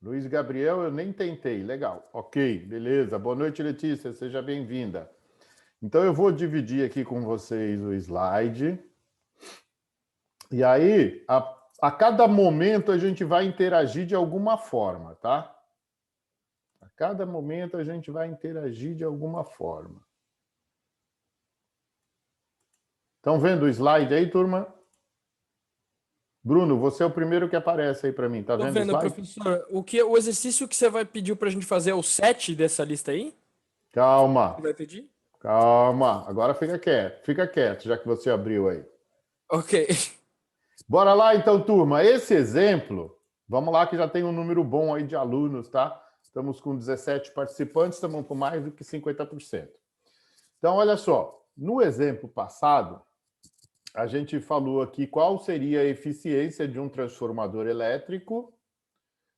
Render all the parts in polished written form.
Luiz Gabriel, eu nem tentei. Legal. Ok, beleza. Boa noite, Letícia. Seja bem-vinda. Então, eu vou dividir aqui com vocês o slide. E aí, a cada momento, a gente vai interagir de alguma forma, tá? A cada momento, a gente vai interagir de alguma forma. Estão vendo o slide aí, turma? Bruno, você é o primeiro que aparece aí para mim. Tá Tô vendo o vendo, slide? professor. O exercício que você vai pedir pra gente fazer é o 7 dessa lista aí? Você Calma, vai pedir? calma. Agora fica quieto, já que você abriu aí. Ok. Bora lá então, turma. Esse exemplo, vamos lá que já tem um número bom aí de alunos, tá? Estamos com 17 participantes, estamos com mais do que 50%. Então, olha só, no exemplo passado, a gente falou aqui qual seria a eficiência de um transformador elétrico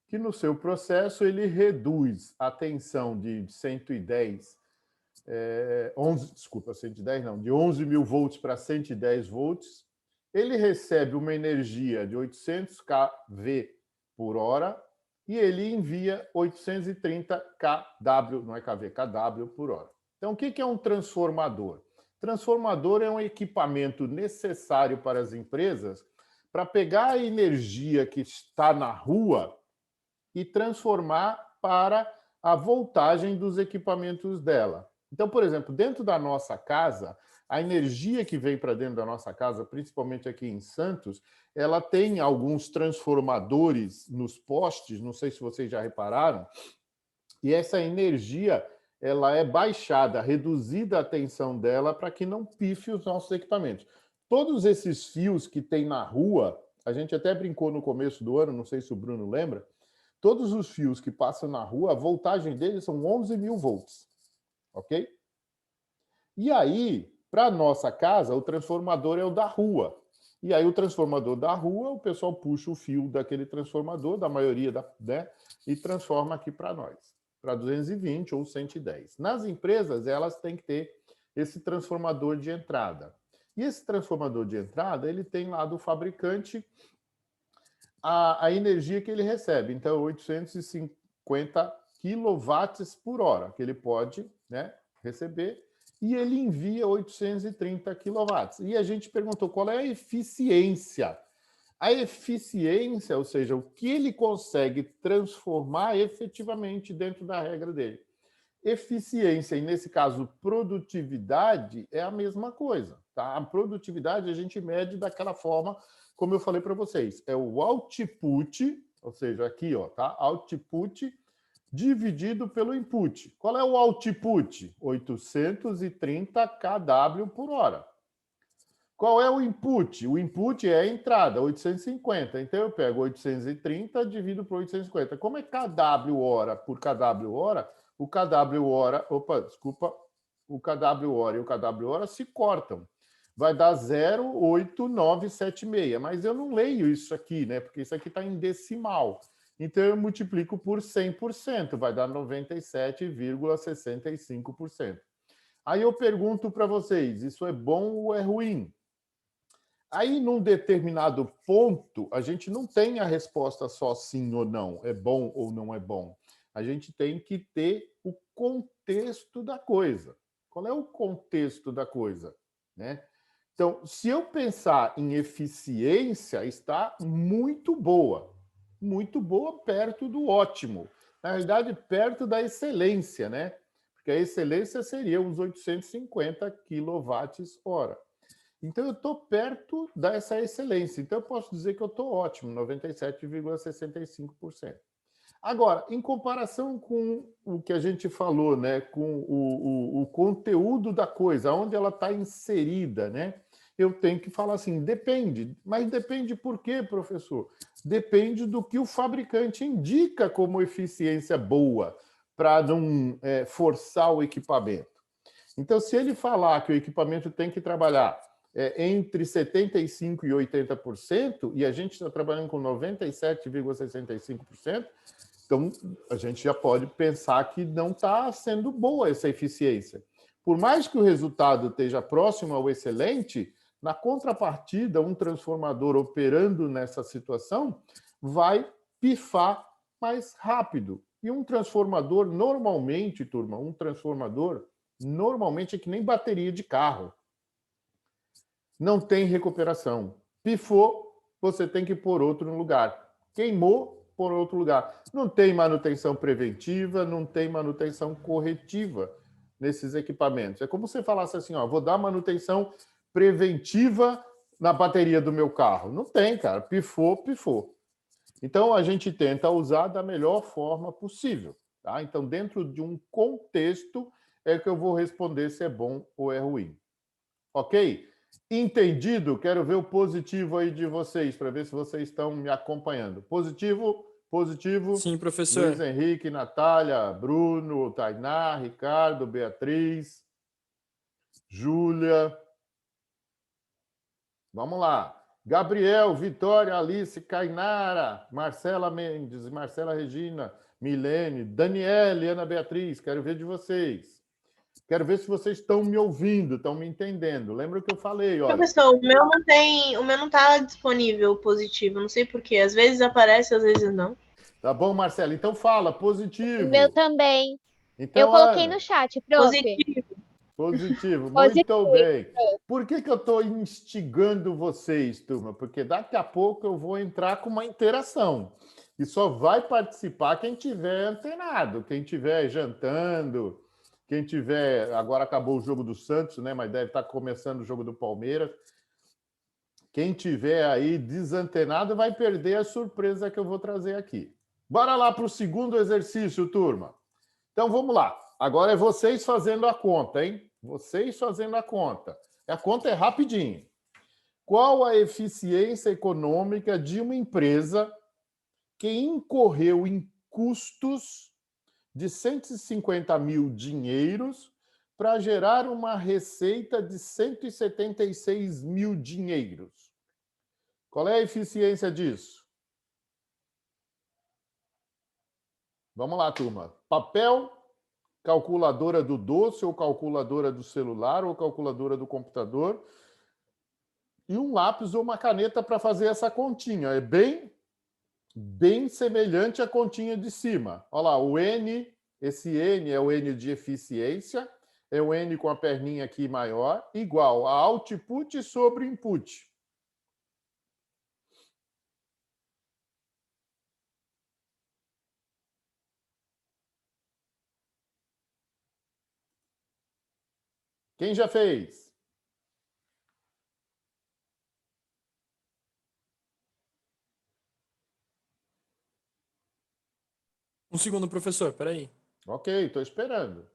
que no seu processo ele reduz a tensão de 110, 110 não, de 11 mil volts para 110 volts. Ele recebe uma energia de 800 kV por hora e ele envia 830 kW, não é kV, kW por hora. Então, o que é um transformador? Transformador é um equipamento necessário para as empresas para pegar a energia que está na rua e transformar para a voltagem dos equipamentos dela. Então, por exemplo, dentro da nossa casa, a energia que vem para dentro da nossa casa, principalmente aqui em Santos, ela tem alguns transformadores nos postes, não sei se vocês já repararam, e essa energia ela é baixada, reduzida a tensão dela para que não pife os nossos equipamentos. Todos esses fios que tem na rua, a gente até brincou no começo do ano, não sei se o Bruno lembra, todos os fios que passam na rua, a voltagem deles são 11 mil volts, ok? E aí, para a nossa casa, o transformador é o da rua. E aí, o transformador da rua, o pessoal puxa o fio daquele transformador, da maioria, né, e transforma aqui para nós, para 220 ou 110. Nas empresas, elas têm que ter esse transformador de entrada. E esse transformador de entrada, ele tem lá do fabricante a energia que ele recebe. Então, 850 quilowatts por hora que ele pode, né, receber, e ele envia 830 quilowatts. E a gente perguntou qual é a eficiência. A eficiência, ou seja, o que ele consegue transformar efetivamente dentro da regra dele. Eficiência, e nesse caso produtividade, é a mesma coisa. Tá? A produtividade a gente mede daquela forma, como eu falei para vocês, é o output, ou seja, aqui, ó, tá? Output dividido pelo input. Qual é o output? 830 kW por hora. Qual é o input? O input é a entrada, 850. Então eu pego 830 divido por 850. Como é kW hora por kW hora, o kW hora, o kW hora e o kW hora se cortam. Vai dar 0,8976, mas eu não leio isso aqui, né? Porque isso aqui está em decimal. Então eu multiplico por 100%, vai dar 97,65%. Aí eu pergunto para vocês, isso é bom ou é ruim? Aí, num determinado ponto, a gente não tem a resposta só sim ou não, é bom ou não é bom. A gente tem que ter o contexto da coisa. Qual é o contexto da coisa? Né? Então, se eu pensar em eficiência, está muito boa perto do ótimo. Na realidade, perto da excelência, né? Porque a excelência seria uns 850 kWh. Então, eu estou perto dessa excelência. Então, eu posso dizer que eu estou ótimo, 97,65%. Agora, em comparação com o que a gente falou, né, com o conteúdo da coisa, onde ela está inserida, né, eu tenho que falar assim, depende. Mas depende por quê, professor? Depende do que o fabricante indica como eficiência boa, para não forçar o equipamento. Então, se ele falar que o equipamento tem que trabalhar entre 75% e 80%, e a gente está trabalhando com 97,65%, então a gente já pode pensar que não está sendo boa essa eficiência. Por mais que o resultado esteja próximo ao excelente, na contrapartida, um transformador operando nessa situação vai pifar mais rápido. E um transformador, normalmente, turma, normalmente é que nem bateria de carro. Não tem recuperação. Pifou, você tem que pôr outro no lugar. Queimou, pôr outro lugar. Não tem manutenção preventiva, não tem manutenção corretiva nesses equipamentos. É como se você falasse assim, ó, vou dar manutenção preventiva na bateria do meu carro. Não tem, cara. Pifou, pifou. Então, a gente tenta usar da melhor forma possível. Tá? Então, dentro de um contexto, é que eu vou responder se é bom ou é ruim. Ok? Entendido? Quero ver o positivo aí de vocês, para ver se vocês estão me acompanhando. Positivo? Positivo. Sim, professor. Luiz Henrique, Natália, Bruno, Tainá, Ricardo, Beatriz, Júlia. Vamos lá. Gabriel, Vitória, Alice, Cainara, Marcela Mendes, Marcela Regina, Milene, Daniele, Ana Beatriz. Quero ver de vocês. Quero ver se vocês estão me ouvindo, estão me entendendo. Lembra que eu falei, olha... Professor, o meu não está disponível positivo, não sei porquê. Às vezes aparece, às vezes não. Tá bom, Marcela? Então fala, positivo. O meu também. Então, eu coloquei Ana, no chat, prof. Positivo. Positivo, Positivo. muito bem. Por que eu estou instigando vocês, turma? Porque daqui a pouco eu vou entrar com uma interação. E só vai participar quem tiver antenado, quem tiver jantando, quem tiver... Agora acabou o jogo do Santos, né? Mas deve estar começando o jogo do Palmeiras. Quem tiver aí desantenado vai perder a surpresa que eu vou trazer aqui. Bora lá para o segundo exercício, turma. Então, vamos lá. Agora é vocês fazendo a conta, hein? Vocês fazendo a conta. A conta é rapidinho. Qual a eficiência econômica de uma empresa que incorreu em custos de 150 mil dinheiros para gerar uma receita de 176 mil dinheiros? Qual é a eficiência disso? Vamos lá, turma. Papel, calculadora do doce, ou calculadora do celular, ou calculadora do computador, e um lápis ou uma caneta para fazer essa continha. É bem semelhante à continha de cima. Olha lá, o N, esse N é o N de eficiência, é o N com a perninha aqui maior, igual a output sobre input. Quem já fez? Um segundo, professor, peraí. Ok, estou esperando.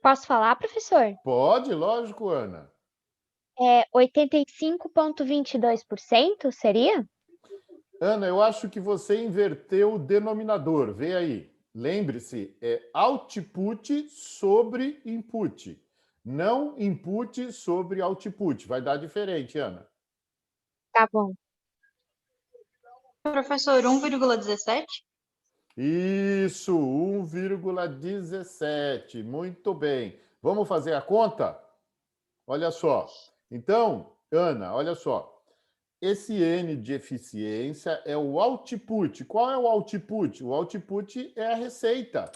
Posso falar, professor? Pode, lógico, Ana. 85,22%, seria? Ana, eu acho que você inverteu o denominador. Vê aí. Lembre-se, é output sobre input. Não input sobre output. Vai dar diferente, Ana. Tá bom. Professor, 1,17? Isso, 1,17. Muito bem. Vamos fazer a conta? Olha só. Então, Ana, olha só. Esse N de eficiência é o output. Qual é o output? O output é a receita.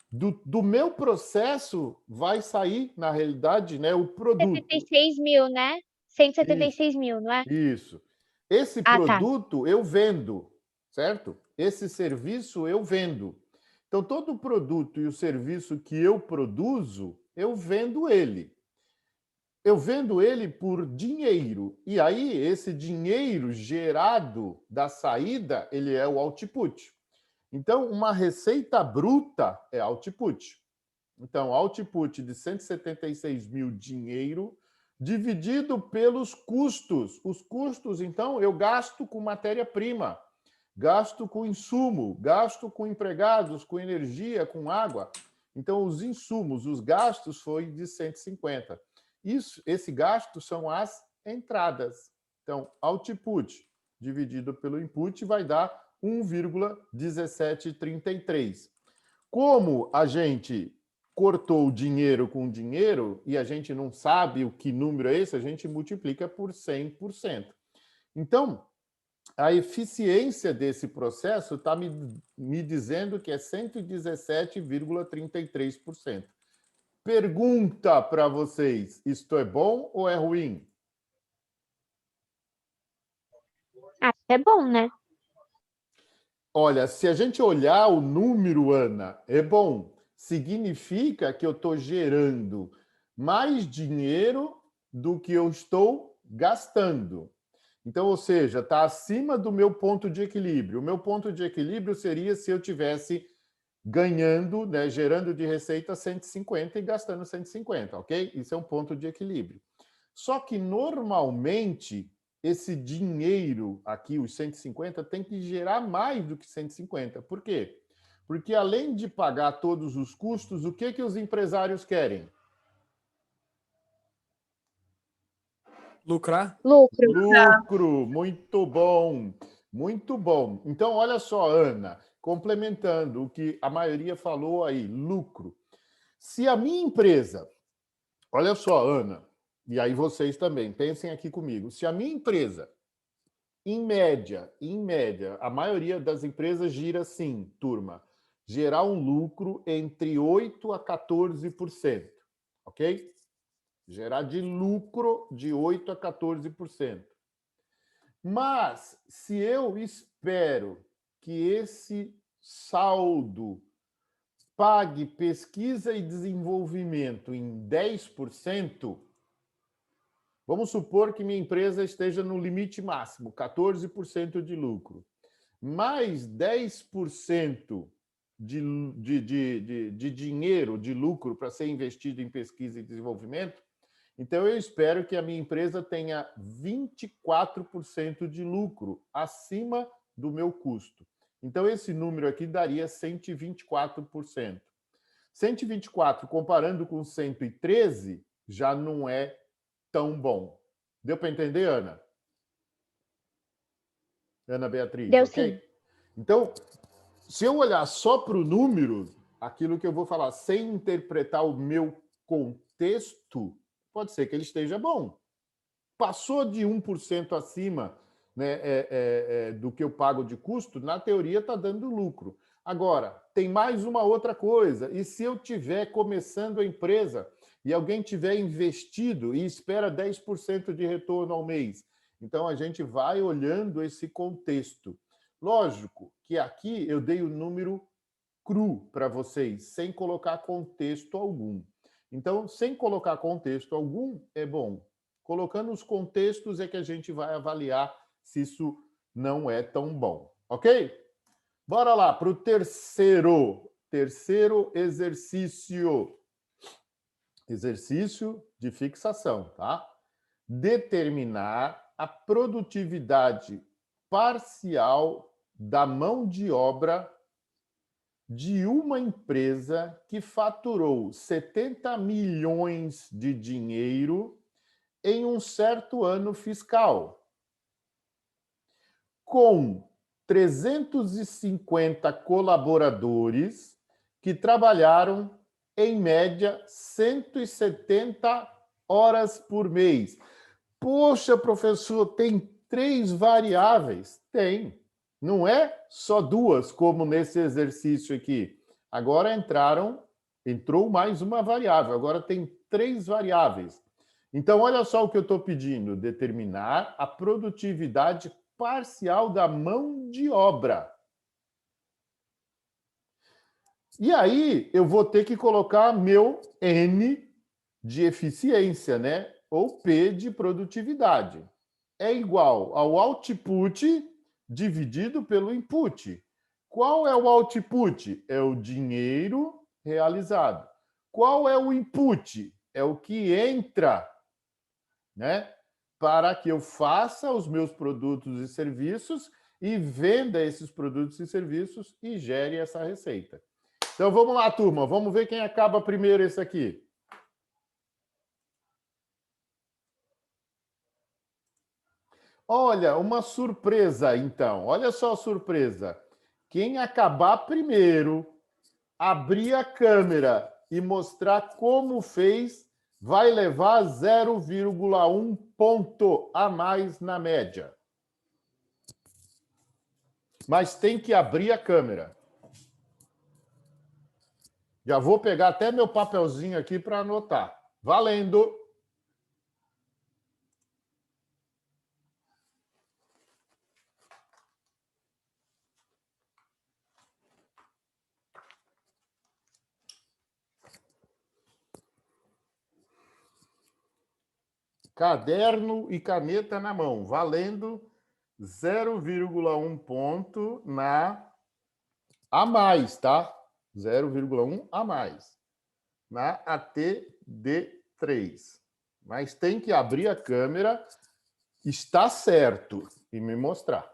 Do meu processo vai sair, na realidade, né, o produto. 176 mil, né? 176 mil, não é? Isso. Esse produto eu vendo, certo? Esse serviço eu vendo. Então, todo produto e o serviço que eu produzo, eu vendo ele. Eu vendo ele por dinheiro. E aí, esse dinheiro gerado da saída, ele é o output. Então, uma receita bruta é output. Então, output de 176 mil dinheiro dividido pelos custos. Os custos, então, eu gasto com matéria-prima, gasto com insumo, gasto com empregados, com energia, com água. Então, os insumos, os gastos foi de 150. Esse gasto são as entradas. Então, output dividido pelo input vai dar 1,1733. Como a gente cortou o dinheiro com dinheiro e a gente não sabe o que número é esse, a gente multiplica por 100%. Então, a eficiência desse processo está me dizendo que é 117,33%. Pergunta para vocês, isto é bom ou é ruim? Acho que é bom, né? Olha, se a gente olhar o número, Ana, é bom. Significa que eu estou gerando mais dinheiro do que eu estou gastando. Então, ou seja, está acima do meu ponto de equilíbrio. O meu ponto de equilíbrio seria se eu tivesse ganhando, né, gerando de receita 150 e gastando 150, ok? Isso é um ponto de equilíbrio. Só que, normalmente, esse dinheiro aqui, os 150, tem que gerar mais do que 150. Por quê? Porque, além de pagar todos os custos, o que os empresários querem? Lucrar? Lucro. Lucro, muito bom, muito bom. Então, olha só, Ana, complementando o que a maioria falou aí, lucro. Se a minha empresa, olha só, Ana, e aí vocês também, pensem aqui comigo, se a minha empresa, em média, a maioria das empresas gira assim, turma, gerar um lucro entre 8% a 14%, ok? Gerar de lucro de 8% a 14%. Mas, se eu espero que esse saldo pague pesquisa e desenvolvimento em 10%, vamos supor que minha empresa esteja no limite máximo, 14% de lucro, mais 10% de dinheiro, de lucro para ser investido em pesquisa e desenvolvimento, então eu espero que a minha empresa tenha 24% de lucro acima do meu custo. Então esse número aqui daria 124%. 124 comparando com 113 já não é tão bom. Deu para entender, Ana? Ana Beatriz, Deu ok? sim. Então, se eu olhar só para o número, aquilo que eu vou falar, sem interpretar o meu contexto, pode ser que ele esteja bom. Passou de 1% acima, né, do que eu pago de custo, na teoria está dando lucro. Agora, tem mais uma outra coisa. E se eu estiver começando a empresa e alguém tiver investido e espera 10% de retorno ao mês? Então, a gente vai olhando esse contexto. Lógico que aqui eu dei o número cru para vocês, sem colocar contexto algum. Então, sem colocar contexto algum, é bom. Colocando os contextos é que a gente vai avaliar se isso não é tão bom. Ok? Bora lá para o terceiro exercício. Exercício de fixação, tá? Determinar a produtividade parcial da mão de obra de uma empresa que faturou 70 milhões de dinheiro em um certo ano fiscal, com 350 colaboradores que trabalharam, em média, 170 horas por mês. Poxa, professor, tem 3 variáveis? Tem. Não é só 2, como nesse exercício aqui. Agora entrou mais uma variável. Agora tem 3 variáveis. Então, olha só o que eu estou pedindo: determinar a produtividade parcial da mão de obra. E aí, eu vou ter que colocar meu N de eficiência, né? Ou P de produtividade. É igual ao output dividido pelo input. Qual é o output? É o dinheiro realizado. Qual é o input? É o que entra, né, para que eu faça os meus produtos e serviços e venda esses produtos e serviços e gere essa receita. Então vamos lá, turma, vamos ver quem acaba primeiro esse aqui. Olha, uma surpresa então. Olha só a surpresa. Quem acabar primeiro, abrir a câmera e mostrar como fez, vai levar 0,1 ponto a mais na média. mas tem que abrir a câmera. Já vou pegar até meu papelzinho aqui para anotar. Valendo! Caderno e caneta na mão, valendo 0,1 ponto a mais, tá? 0,1 a mais na ATD3. Mas tem que abrir a câmera, está certo, e me mostrar.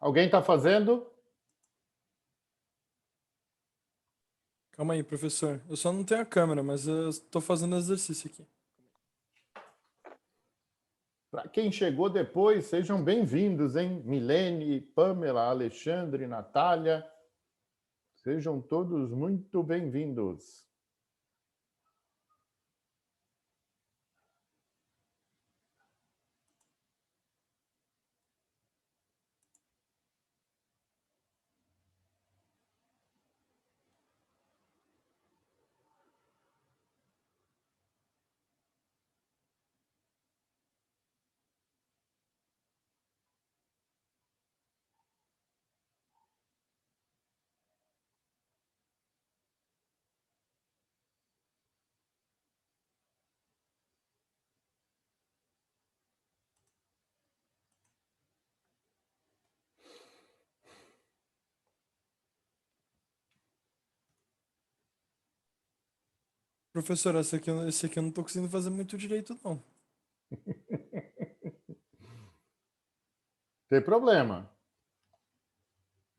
Alguém está fazendo? Calma aí, professor. Eu só não tenho a câmera, mas eu estou fazendo exercício aqui. Para quem chegou depois, sejam bem-vindos, hein? Milene, Pamela, Alexandre, Natália. Sejam todos muito bem-vindos. Professor, esse aqui eu não estou conseguindo fazer muito direito, não. Tem problema.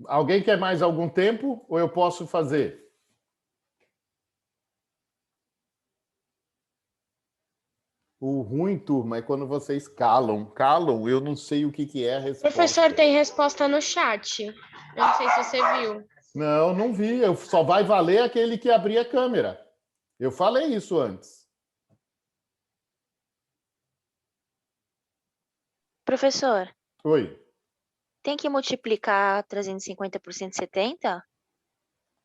Alguém quer mais algum tempo ou eu posso fazer? O ruim, turma, é quando vocês calam. Calam, eu não sei o que é a resposta. Professor, tem resposta no chat. Eu não sei se você viu. Não, não vi. Só vai valer aquele que abrir a câmera. Eu falei isso antes. Professor, Oi. tem que multiplicar 350 por 170?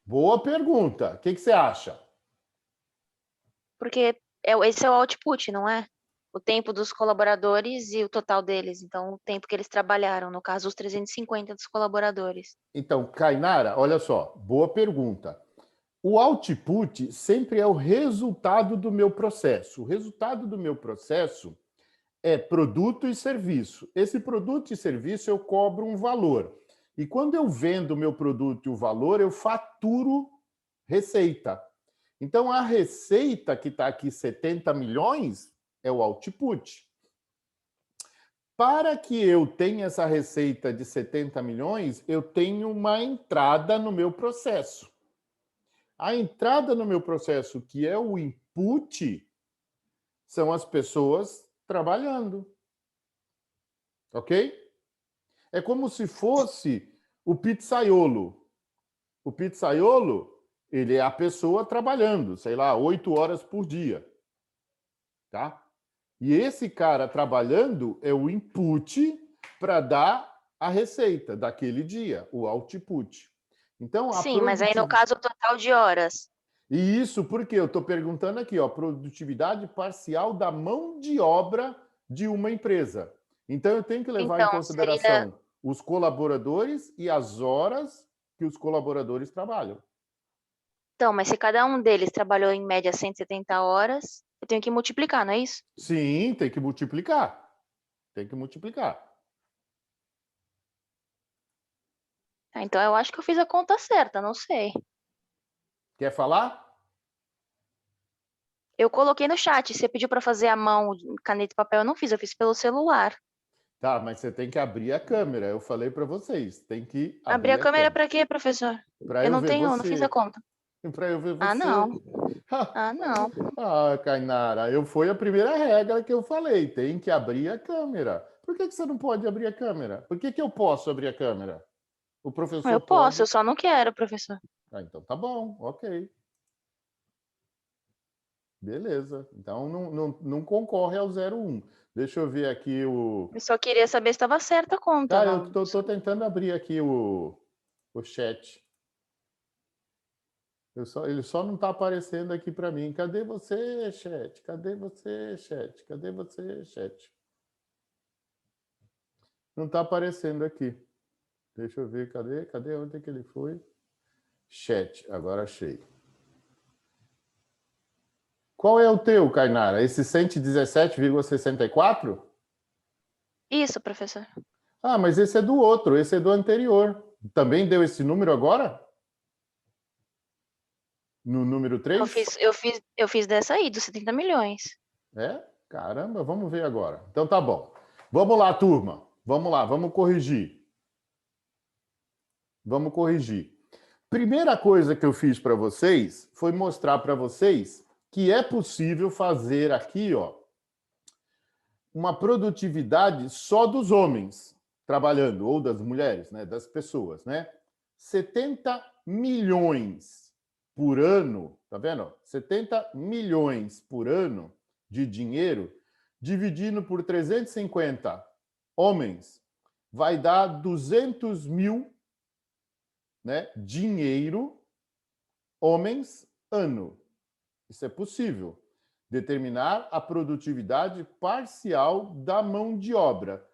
Boa pergunta. O que você acha? Porque esse é o output, não é? O tempo dos colaboradores e o total deles. Então, o tempo que eles trabalharam, no caso, os 350 dos colaboradores. Então, Kainara, olha só. Boa pergunta. O output sempre é o resultado do meu processo. O resultado do meu processo é produto e serviço. Esse produto e serviço eu cobro um valor. E quando eu vendo o meu produto e o valor, eu faturo receita. Então, a receita que está aqui, 70 milhões, é o output. Para que eu tenha essa receita de 70 milhões, eu tenho uma entrada no meu processo. A entrada no meu processo, que é o input, são as pessoas trabalhando. Ok? É como se fosse o pizzaiolo. O pizzaiolo, ele é a pessoa trabalhando, sei lá, 8 horas por dia. Tá? E esse cara trabalhando é o input para dar a receita daquele dia, o output. Então, Sim, mas aí no caso o total de horas. E isso porque eu estou perguntando aqui, ó, produtividade parcial da mão de obra de uma empresa. Então, eu tenho que levar em consideração os colaboradores e as horas que os colaboradores trabalham. Então, mas se cada um deles trabalhou em média 170 horas, eu tenho que multiplicar, não é isso? Sim, tem que multiplicar. Tem que multiplicar. Então eu acho que eu fiz a conta certa, não sei. Quer falar? Eu coloquei no chat, você pediu para fazer à mão, caneta e papel, eu não fiz, eu fiz pelo celular. Tá, mas você tem que abrir a câmera. Eu falei para vocês, tem que Abrir a câmera para quê, professor? Para eu não ver tenho, você. não fiz a conta. Para eu ver você. Ah, não. Ah, não. Ah, Kainara, foi a primeira regra que eu falei. Tem que abrir a câmera. Por que você não pode abrir a câmera? Por que eu posso abrir a câmera? O professor Eu posso, pode... eu só não quero, professor. Ah, então tá bom, ok. Beleza. Então não concorre ao 01. Deixa eu ver aqui o... Eu só queria saber se estava certa a conta. Tá, não. eu tô tentando abrir aqui o chat. Ele só não está aparecendo aqui para mim. Cadê você, chat? Cadê você, chat? Cadê você, chat? Não está aparecendo aqui. Deixa eu ver, cadê? Onde é que ele foi? Chat, agora achei. Qual é o teu, Kainara? Esse 117,64? Isso, professor. Ah, mas esse é do outro, esse é do anterior. Também deu esse número agora? No número 3? Eu fiz dessa aí, dos 70 milhões. É? Caramba, vamos ver agora. Então tá bom. Vamos lá, turma. Vamos lá, vamos corrigir. Vamos corrigir. Primeira coisa que eu fiz para vocês foi mostrar para vocês que é possível fazer aqui, ó, uma produtividade só dos homens trabalhando, ou das mulheres, né, das pessoas, né? 70 milhões por ano, tá vendo? 70 milhões por ano de dinheiro, dividindo por 350 homens, vai dar 200 mil, né, dinheiro, homens, ano. Isso é possível. Determinar a produtividade parcial da mão de obra.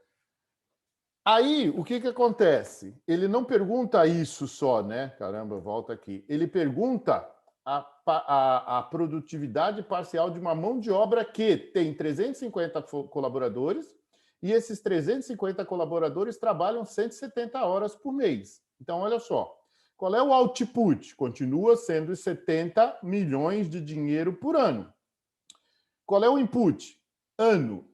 Aí, o que acontece? Ele não pergunta isso só, né? Caramba, volta aqui. Ele pergunta a produtividade parcial de uma mão de obra que tem 350 colaboradores e esses 350 colaboradores trabalham 170 horas por mês. Então, olha só. Qual é o output? Continua sendo 70 milhões de dinheiro por ano. Qual é o input? Ano.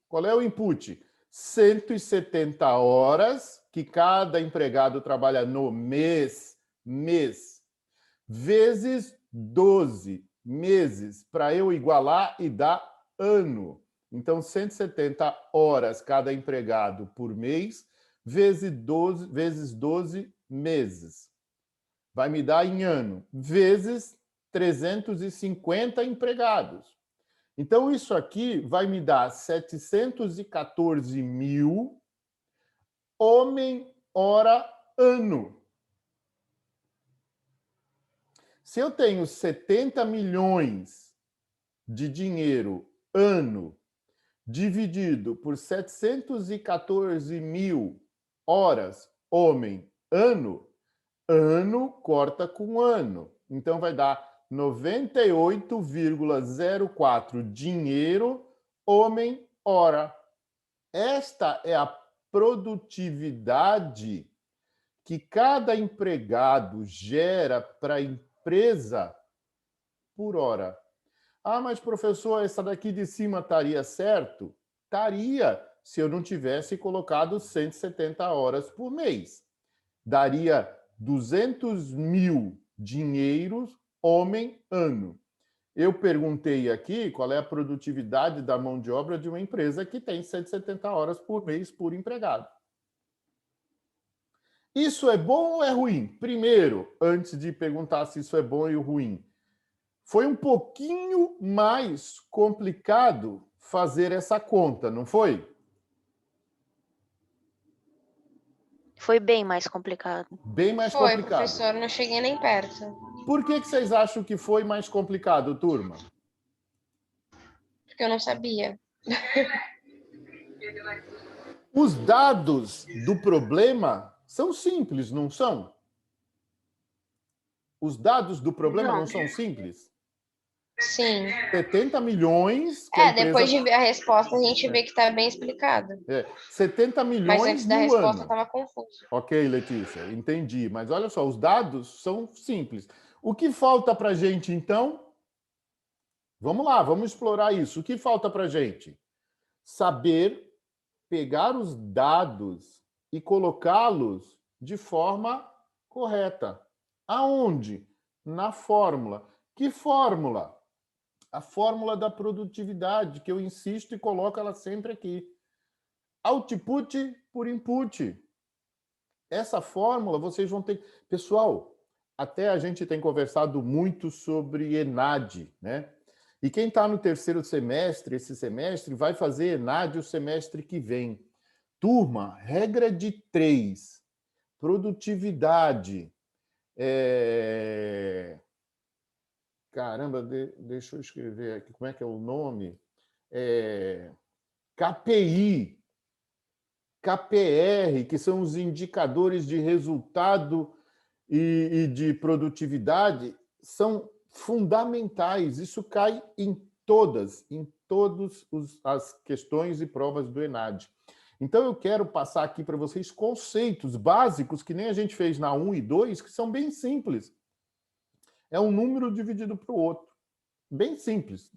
Qual é o input? 170 horas que cada empregado trabalha no mês, vezes 12 meses, para eu igualar e dar ano. Então, 170 horas cada empregado por mês, vezes 12 meses. Vai me dar em ano, vezes 350 empregados. Então, isso aqui vai me dar 714 mil homem, hora, ano. Se eu tenho 70 milhões de dinheiro ano, dividido por 714 mil horas, homem, ano corta com ano. Então, vai dar 98,04 dinheiro, homem, hora. Esta é a produtividade que cada empregado gera para a empresa por hora. Ah, mas professor, essa daqui de cima estaria certo? Estaria, se eu não tivesse colocado 170 horas por mês. Daria 200 mil dinheiros, homem, ano. Eu perguntei aqui qual é a produtividade da mão de obra de uma empresa que tem 170 horas por mês por empregado. Isso é bom ou é ruim? Primeiro, antes de perguntar se isso é bom ou ruim, foi um pouquinho mais complicado fazer essa conta, não foi? Foi bem mais complicado. Bem mais complicado. Foi, professor, não cheguei nem perto. Por que vocês acham que foi mais complicado, turma? Porque eu não sabia. Os dados do problema são simples, não são? Os dados do problema não são simples? Sim. 70 milhões... que a empresa... depois de ver a resposta, a gente vê que está bem explicado. 70 milhões Mas antes da no resposta ano. estava confuso. Ok, Letícia, entendi. Mas olha só, os dados são simples. O que falta para a gente, então? Vamos lá, vamos explorar isso. O que falta para a gente? Saber pegar os dados e colocá-los de forma correta. Aonde? Na fórmula. Que fórmula? A fórmula da produtividade, que eu insisto e coloco ela sempre aqui. Output por input. Essa fórmula vocês vão ter... Pessoal, até a gente tem conversado muito sobre ENAD, né? E quem está no terceiro semestre, esse semestre, vai fazer ENAD o semestre que vem. Turma, regra de 3. Produtividade. Caramba, deixa eu escrever aqui. Como é que é o nome? KPI. KPR, que são os indicadores de resultado e de produtividade, são fundamentais. Isso cai em todas as questões e provas do ENAD. Então, eu quero passar aqui para vocês conceitos básicos que nem a gente fez na 1 e 2, que são bem simples. É um número dividido para o outro. Bem simples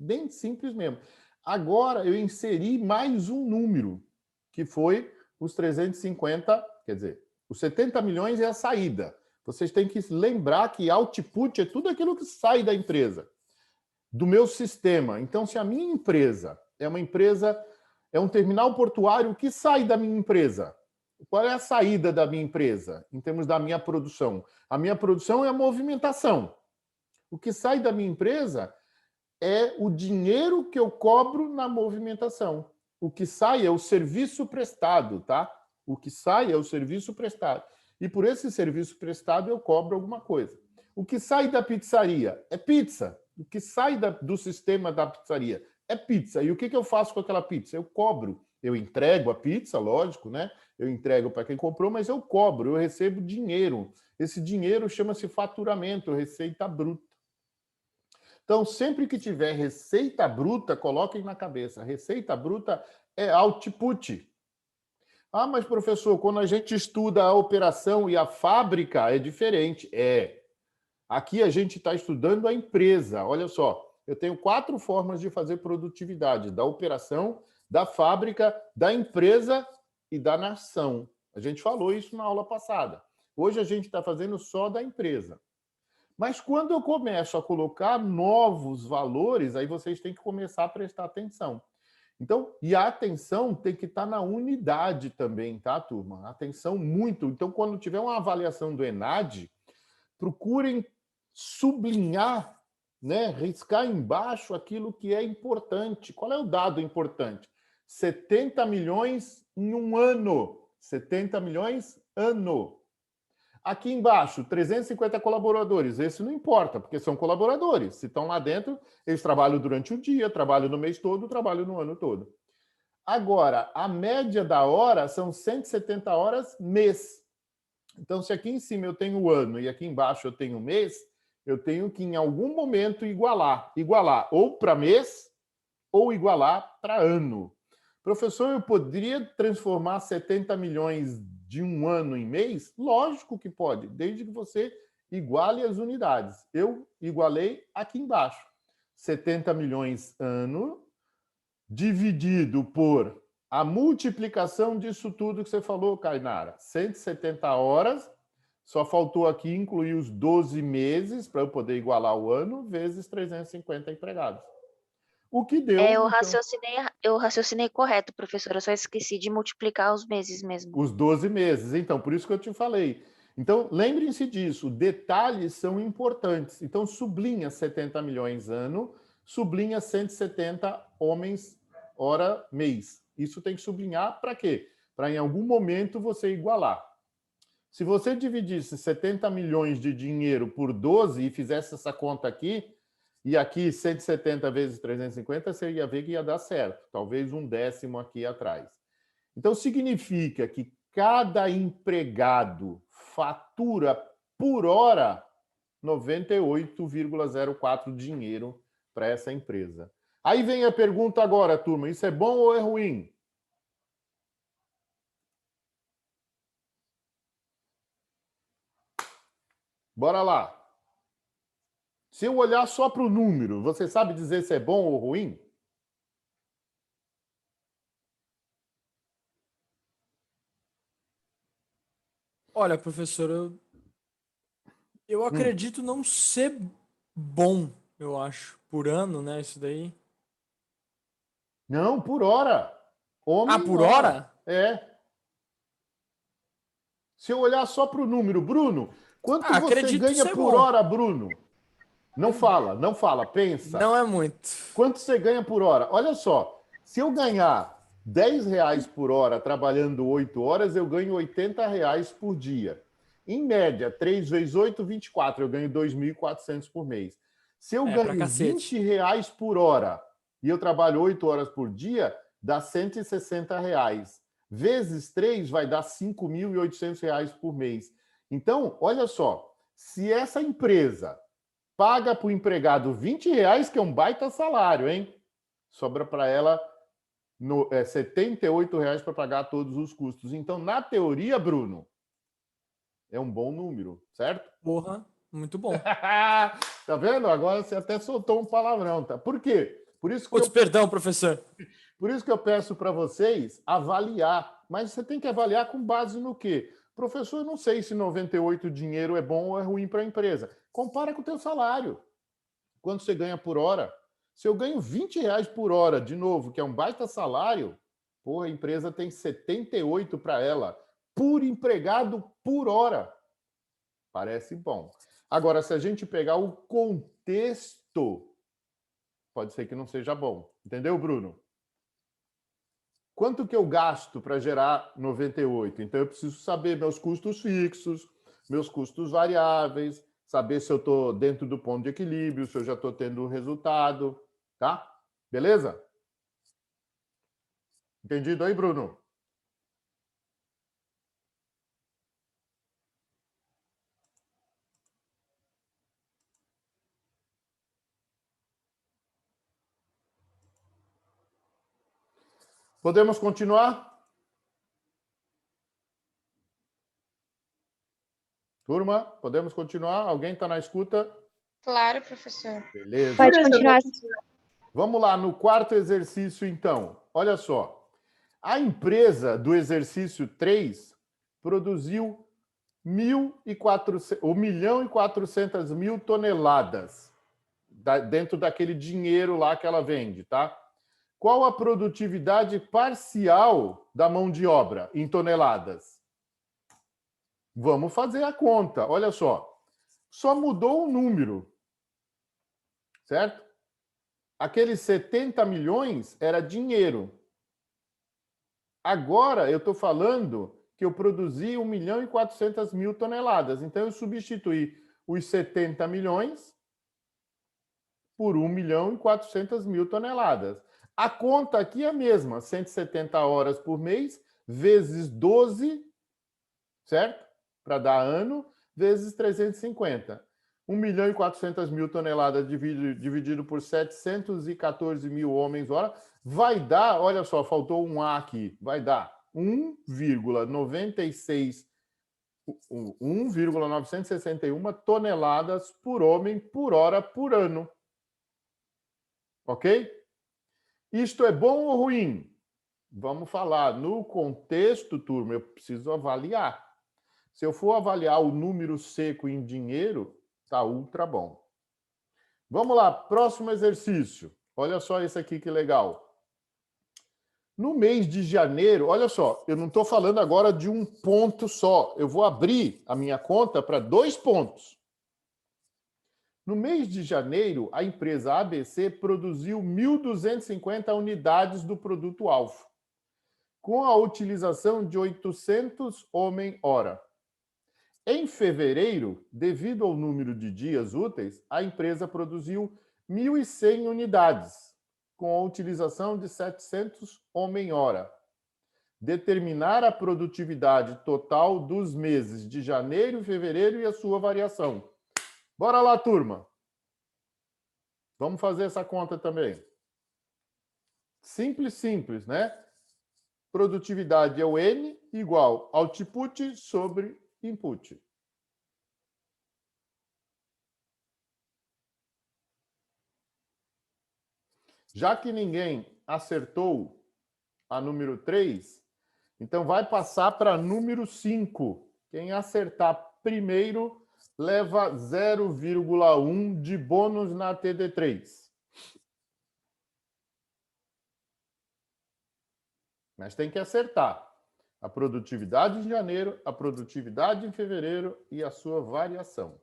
mesmo. Agora, eu inseri mais um número, que foi os 350, quer dizer, os 70 milhões é a saída. Vocês têm que lembrar que output é tudo aquilo que sai da empresa, do meu sistema. Então, se a minha empresa é um terminal portuário, o que sai da minha empresa? Qual é a saída da minha empresa, em termos da minha produção? A minha produção é a movimentação. O que sai da minha empresa é o dinheiro que eu cobro na movimentação. O que sai é o serviço prestado, tá? O que sai é o serviço prestado. E por esse serviço prestado eu cobro alguma coisa. O que sai da pizzaria é pizza. O que sai do sistema da pizzaria é pizza. E o que eu faço com aquela pizza? Eu cobro. Eu entrego a pizza, lógico, né? Eu entrego para quem comprou, mas eu cobro, eu recebo dinheiro. Esse dinheiro chama-se faturamento, receita bruta. Então, sempre que tiver receita bruta, coloquem na cabeça. Receita bruta é output. Ah, mas professor, quando a gente estuda a operação e a fábrica, é diferente. Aqui a gente está estudando a empresa. Olha só, eu tenho 4 formas de fazer produtividade: da operação, da fábrica, da empresa e da nação. A gente falou isso na aula passada. Hoje a gente está fazendo só da empresa. Mas quando eu começo a colocar novos valores, aí vocês têm que começar a prestar atenção. Então, e a atenção tem que estar na unidade também, tá, turma? Atenção muito. Então, quando tiver uma avaliação do ENAD, procurem sublinhar, né, riscar embaixo aquilo que é importante. Qual é o dado importante? 70 milhões em um ano. 70 milhões ano. Aqui embaixo, 350 colaboradores. Esse não importa, porque são colaboradores. Se estão lá dentro, eles trabalham durante o dia, trabalham no mês todo, trabalham no ano todo. Agora, a média da hora são 170 horas mês. Então, se aqui em cima eu tenho o ano e aqui embaixo eu tenho o mês, eu tenho que, em algum momento, igualar. Igualar ou para mês ou igualar para ano. Professor, eu poderia transformar 70 milhões de um ano em mês? Lógico que pode, desde que você iguale as unidades. Eu igualei aqui embaixo. 70 milhões ano dividido por a multiplicação disso tudo que você falou, Kainara. 170 horas, só faltou aqui incluir os 12 meses para eu poder igualar o ano, vezes 350 empregados. O que deu... Eu raciocinei correto, professor. Eu só esqueci de multiplicar os meses mesmo. Os 12 meses. Então, por isso que eu te falei. Então, lembrem-se disso. Detalhes são importantes. Então, sublinha 70 milhões ano, sublinha 170 homens hora mês. Isso tem que sublinhar para quê? Para, em algum momento, você igualar. Se você dividisse 70 milhões de dinheiro por 12 e fizesse essa conta aqui, e aqui 170 vezes 350, você ia ver que ia dar certo. Talvez um décimo aqui atrás. Então, significa que cada empregado fatura por hora 98,04 dinheiro para essa empresa. Aí vem a pergunta agora, turma, isso é bom ou é ruim? Bora lá. Se eu olhar só para o número, você sabe dizer se é bom ou ruim? Olha, professor, eu acredito não ser bom, eu acho, por ano, né? Isso daí. Não, por hora. Homem Por hora. hora? É. Se eu olhar só para o número, Bruno, quanto você acredito ganha ser por bom. hora, Bruno? Não fala, pensa. Não é muito. Quanto você ganha por hora? Olha só, se eu ganhar R$10 por hora trabalhando 8 horas, eu ganho R$80 por dia. Em média, 3 vezes 8, 24. Eu ganho 2.400 por mês. Se eu Pra ganho cacete. R$20 por hora e eu trabalho 8 horas por dia, dá R$160. Vezes 3 vai dar R$5.800 por mês. Então, olha só, se essa empresa paga para o empregado R$20, que é um baita salário, hein? Sobra para ela R$78 para pagar todos os custos. Então, na teoria, Bruno, é um bom número, certo? Porra, muito bom. Tá vendo? Agora você até soltou um palavrão, tá? Por quê? Perdão, professor. Por isso que eu peço para vocês avaliar. Mas você tem que avaliar com base no quê? Professor, eu não sei se 98 dinheiro é bom ou é ruim para a empresa. Compara com o teu salário. Quanto você ganha por hora? Se eu ganho R$20 por hora, de novo, que é um baita salário, porra, a empresa tem 78 para ela, por empregado por hora. Parece bom. Agora, se a gente pegar o contexto, pode ser que não seja bom. Entendeu, Bruno? Quanto que eu gasto para gerar 98? Então, eu preciso saber meus custos fixos, meus custos variáveis, saber se eu estou dentro do ponto de equilíbrio, se eu já estou tendo resultado, tá? Beleza? Entendido aí, Bruno? Podemos continuar? Turma, podemos continuar? Alguém está na escuta? Claro, professor. Beleza. Pode continuar. Vamos lá, no quarto exercício, então. Olha só. A empresa do exercício 3 produziu 1.400.000 toneladas dentro daquele dinheiro lá que ela vende, tá? Qual a produtividade parcial da mão de obra em toneladas? Vamos fazer a conta. Olha só. Só mudou o número, certo? Aqueles 70 milhões era dinheiro. Agora eu estou falando que eu produzi 1.400.000 toneladas. Então eu substituí os 70 milhões por 1.400.000 toneladas. A conta aqui é a mesma, 170 horas por mês, vezes 12, certo? Para dar ano, vezes 350. 1.400.000 toneladas dividido por 714 mil homens-hora, vai dar, olha só, faltou um A aqui, vai dar 1,961 toneladas por homem por hora por ano. Ok? Isto é bom ou ruim? Vamos falar. No contexto, turma, eu preciso avaliar. Se eu for avaliar o número seco em dinheiro, tá ultra bom. Vamos lá, próximo exercício. Olha só esse aqui que legal. No mês de janeiro, olha só, eu não estou falando agora de um ponto só. Eu vou abrir a minha conta para 2 pontos. No mês de janeiro, a empresa ABC produziu 1.250 unidades do produto-alvo, com a utilização de 800 homem-hora. Em fevereiro, devido ao número de dias úteis, a empresa produziu 1.100 unidades, com a utilização de 700 homem-hora. determinar a produtividade total dos meses de janeiro e fevereiro e a sua variação. Bora lá, turma. Vamos fazer essa conta também. Simples, simples, né? Produtividade é o N igual output sobre input. Já que ninguém acertou a número 3, então vai passar para número 5. Quem acertar primeiro leva 0,1 de bônus na TD3. Mas tem que acertar a produtividade em janeiro, a produtividade em fevereiro e a sua variação.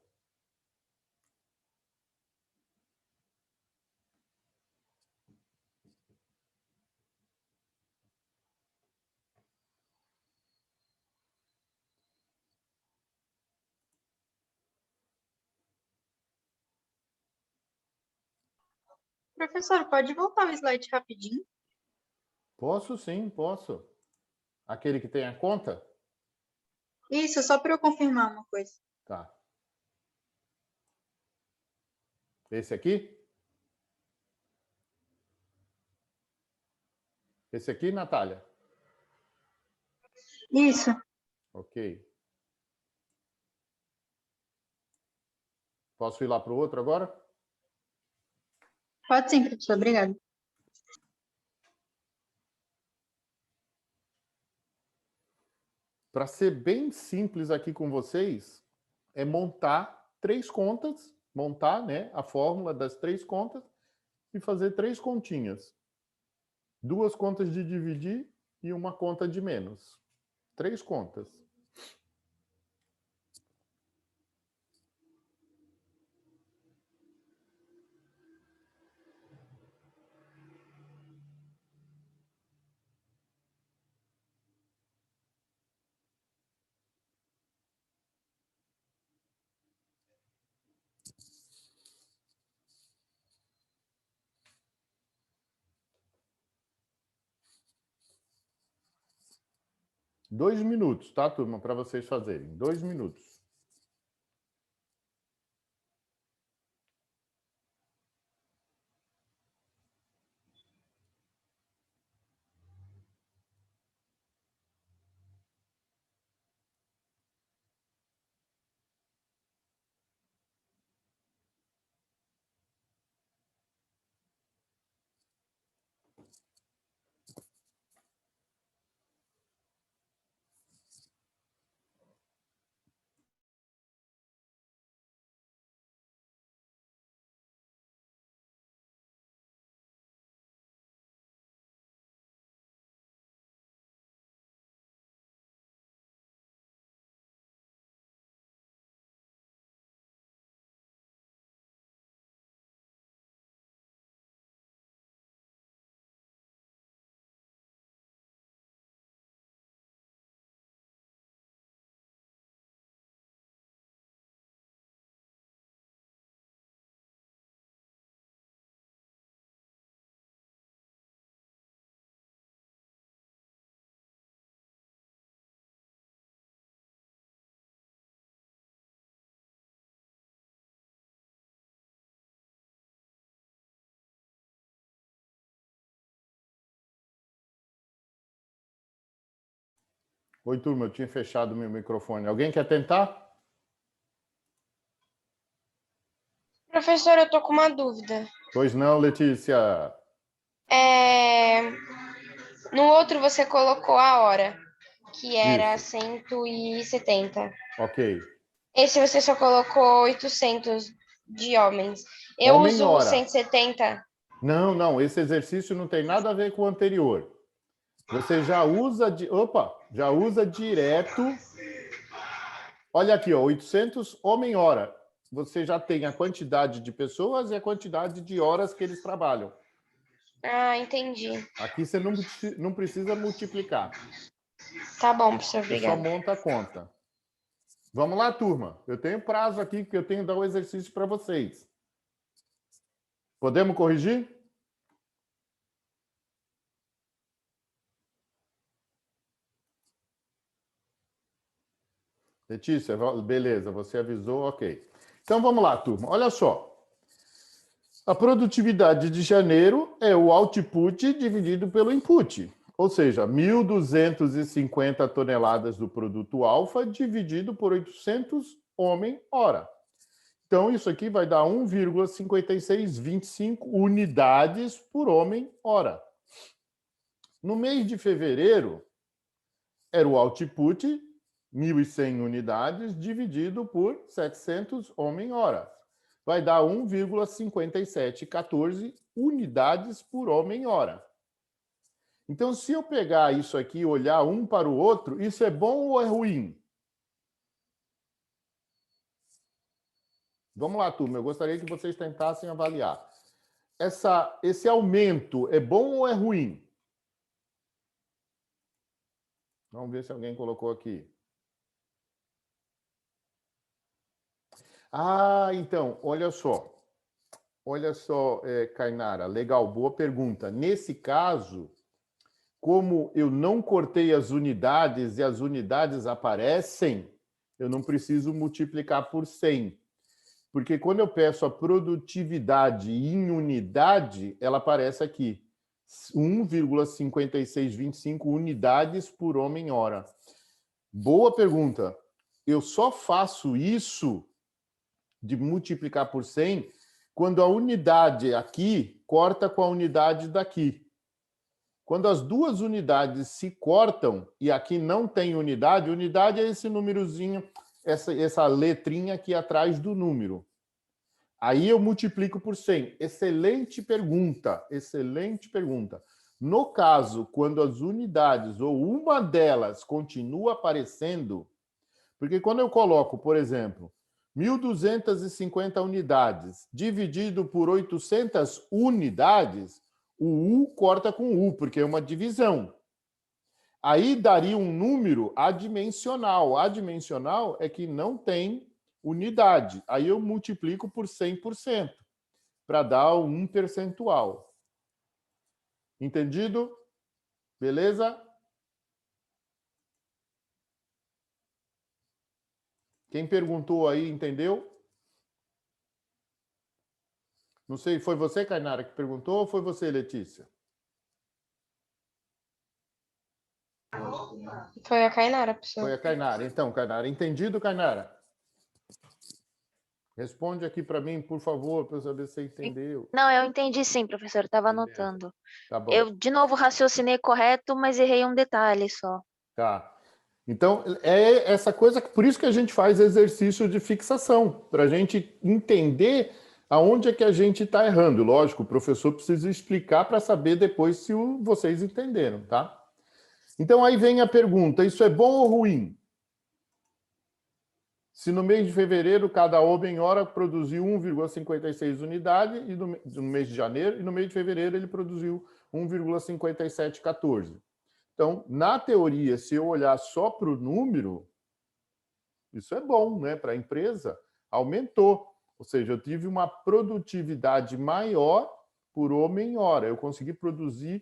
Professor, pode voltar o slide rapidinho? Posso sim, posso. Aquele que tem a conta? Isso, só para eu confirmar uma coisa. Tá. Esse aqui? Esse aqui, Natália? Isso. Ok. Posso ir lá para o outro agora? Pode sim, professor. Obrigada. Para ser bem simples aqui com vocês, é montar 3 contas, montar, né, a fórmula das 3 contas e fazer 3 continhas. 2 contas de dividir e uma conta de menos. 3 contas. Dois minutos, tá, turma? Para vocês fazerem. 2 minutos. Oi, turma, eu tinha fechado meu microfone. Alguém quer tentar? Professor, eu tô com uma dúvida. Pois não, Letícia. No outro você colocou a hora, que era Isso. 170. Ok. Esse você só colocou 800 de homens. Eu uso o Homem-hora. 170. Não, não, esse exercício não tem nada a ver com o anterior. Você já usa já usa direto. Olha aqui, ó, 800 homem-hora. Você já tem a quantidade de pessoas e a quantidade de horas que eles trabalham. Ah, entendi. Aqui você não precisa multiplicar. Tá bom, professor, Você só obrigada. monta a conta. Vamos lá, turma. Eu tenho prazo aqui, porque eu tenho que dar o exercício para vocês. Podemos corrigir? Letícia, beleza, você avisou, ok. Então vamos lá, turma. Olha só. A produtividade de janeiro é o output dividido pelo input. Ou seja, 1.250 toneladas do produto alfa dividido por 800 homem-hora. Então, isso aqui vai dar 1,5625 unidades por homem-hora. No mês de fevereiro, era o output, 1.100 unidades, dividido por 700 homem-hora. Vai dar 1,5714 unidades por homem-hora. Então, se eu pegar isso aqui e olhar um para o outro, isso é bom ou é ruim? Vamos lá, turma. Eu gostaria que vocês tentassem avaliar. Esse aumento é bom ou é ruim? Vamos ver se alguém colocou aqui. Ah, então, olha só. Olha só, Kainara, legal, boa pergunta. Nesse caso, como eu não cortei as unidades e as unidades aparecem, eu não preciso multiplicar por 100. Porque quando eu peço a produtividade em unidade, ela aparece aqui. 1,5625 unidades por homem-hora. Boa pergunta. Eu só faço isso de multiplicar por 100 quando a unidade aqui corta com a unidade daqui. Quando as duas unidades se cortam e aqui não tem unidade, unidade é esse númerozinho, essa letrinha aqui atrás do número. Aí eu multiplico por 100. Excelente pergunta, excelente pergunta. No caso, quando as unidades ou uma delas continua aparecendo, porque quando eu coloco, por exemplo, 1.250 unidades dividido por 800 unidades, o U corta com U, porque é uma divisão. Aí daria um número adimensional. Adimensional é que não tem unidade. Aí eu multiplico por 100% para dar um percentual. Entendido? Beleza? Quem perguntou aí, entendeu? Não sei, foi você, Kainara, que perguntou ou foi você, Letícia? Foi a Kainara, pessoal. Foi a Kainara. Então, Kainara, entendido, Kainara? Responde aqui para mim, por favor, para eu saber se você entendeu. Não, eu entendi sim, professor. Estava anotando. Tá bom. Eu, de novo, raciocinei correto, mas errei um detalhe só. Tá. Então, é essa coisa, por isso que a gente faz exercício de fixação, para a gente entender aonde é que a gente está errando. Lógico, o professor precisa explicar para saber depois se vocês entenderam, tá? Então, aí vem a pergunta, isso é bom ou ruim? Se no mês de fevereiro, cada homem-hora produziu 1,56 unidades, e no mês de janeiro, e no mês de fevereiro ele produziu 1,5714. Então, na teoria, se eu olhar só para o número, isso é bom, né? Para a empresa, aumentou. Ou seja, eu tive uma produtividade maior por homem-hora. Eu consegui produzir